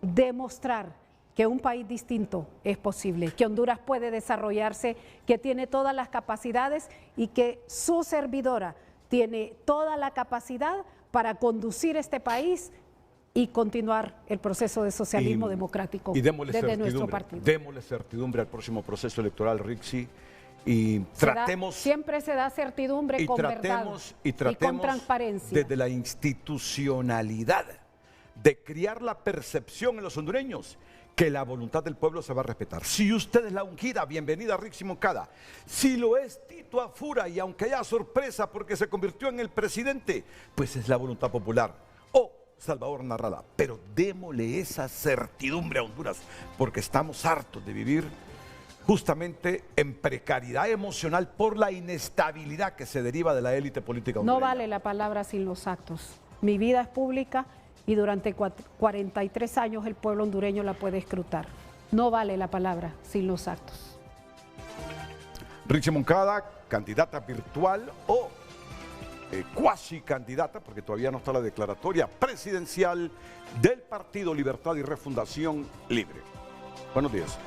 S3: demostrar que un país distinto es posible, que Honduras puede desarrollarse, que tiene todas las capacidades y que su servidora tiene toda la capacidad para conducir este país y continuar el proceso de socialismo democrático desde nuestro partido.
S2: Démosle certidumbre al próximo proceso electoral, Rixi, y tratemos...
S3: Siempre se da certidumbre con verdad y con transparencia.
S2: Desde la institucionalidad de crear la percepción en los hondureños que la voluntad del pueblo se va a respetar. Si usted es la ungida, bienvenida Rixi Moncada. Si lo es Tito Afura, y aunque haya sorpresa porque se convirtió en el presidente, pues es la voluntad popular. O Salvador Narrala. Pero démosle esa certidumbre a Honduras, porque estamos hartos de vivir justamente en precariedad emocional por la inestabilidad que se deriva de la élite política hondureña.
S3: No vale la palabra sin los actos. Mi vida es pública y durante 43 años el pueblo hondureño la puede escrutar. No vale la palabra sin los actos.
S2: Rixi Moncada, candidata virtual o cuasi candidata, porque todavía no está la declaratoria presidencial del Partido Libertad y Refundación Libre. Buenos días.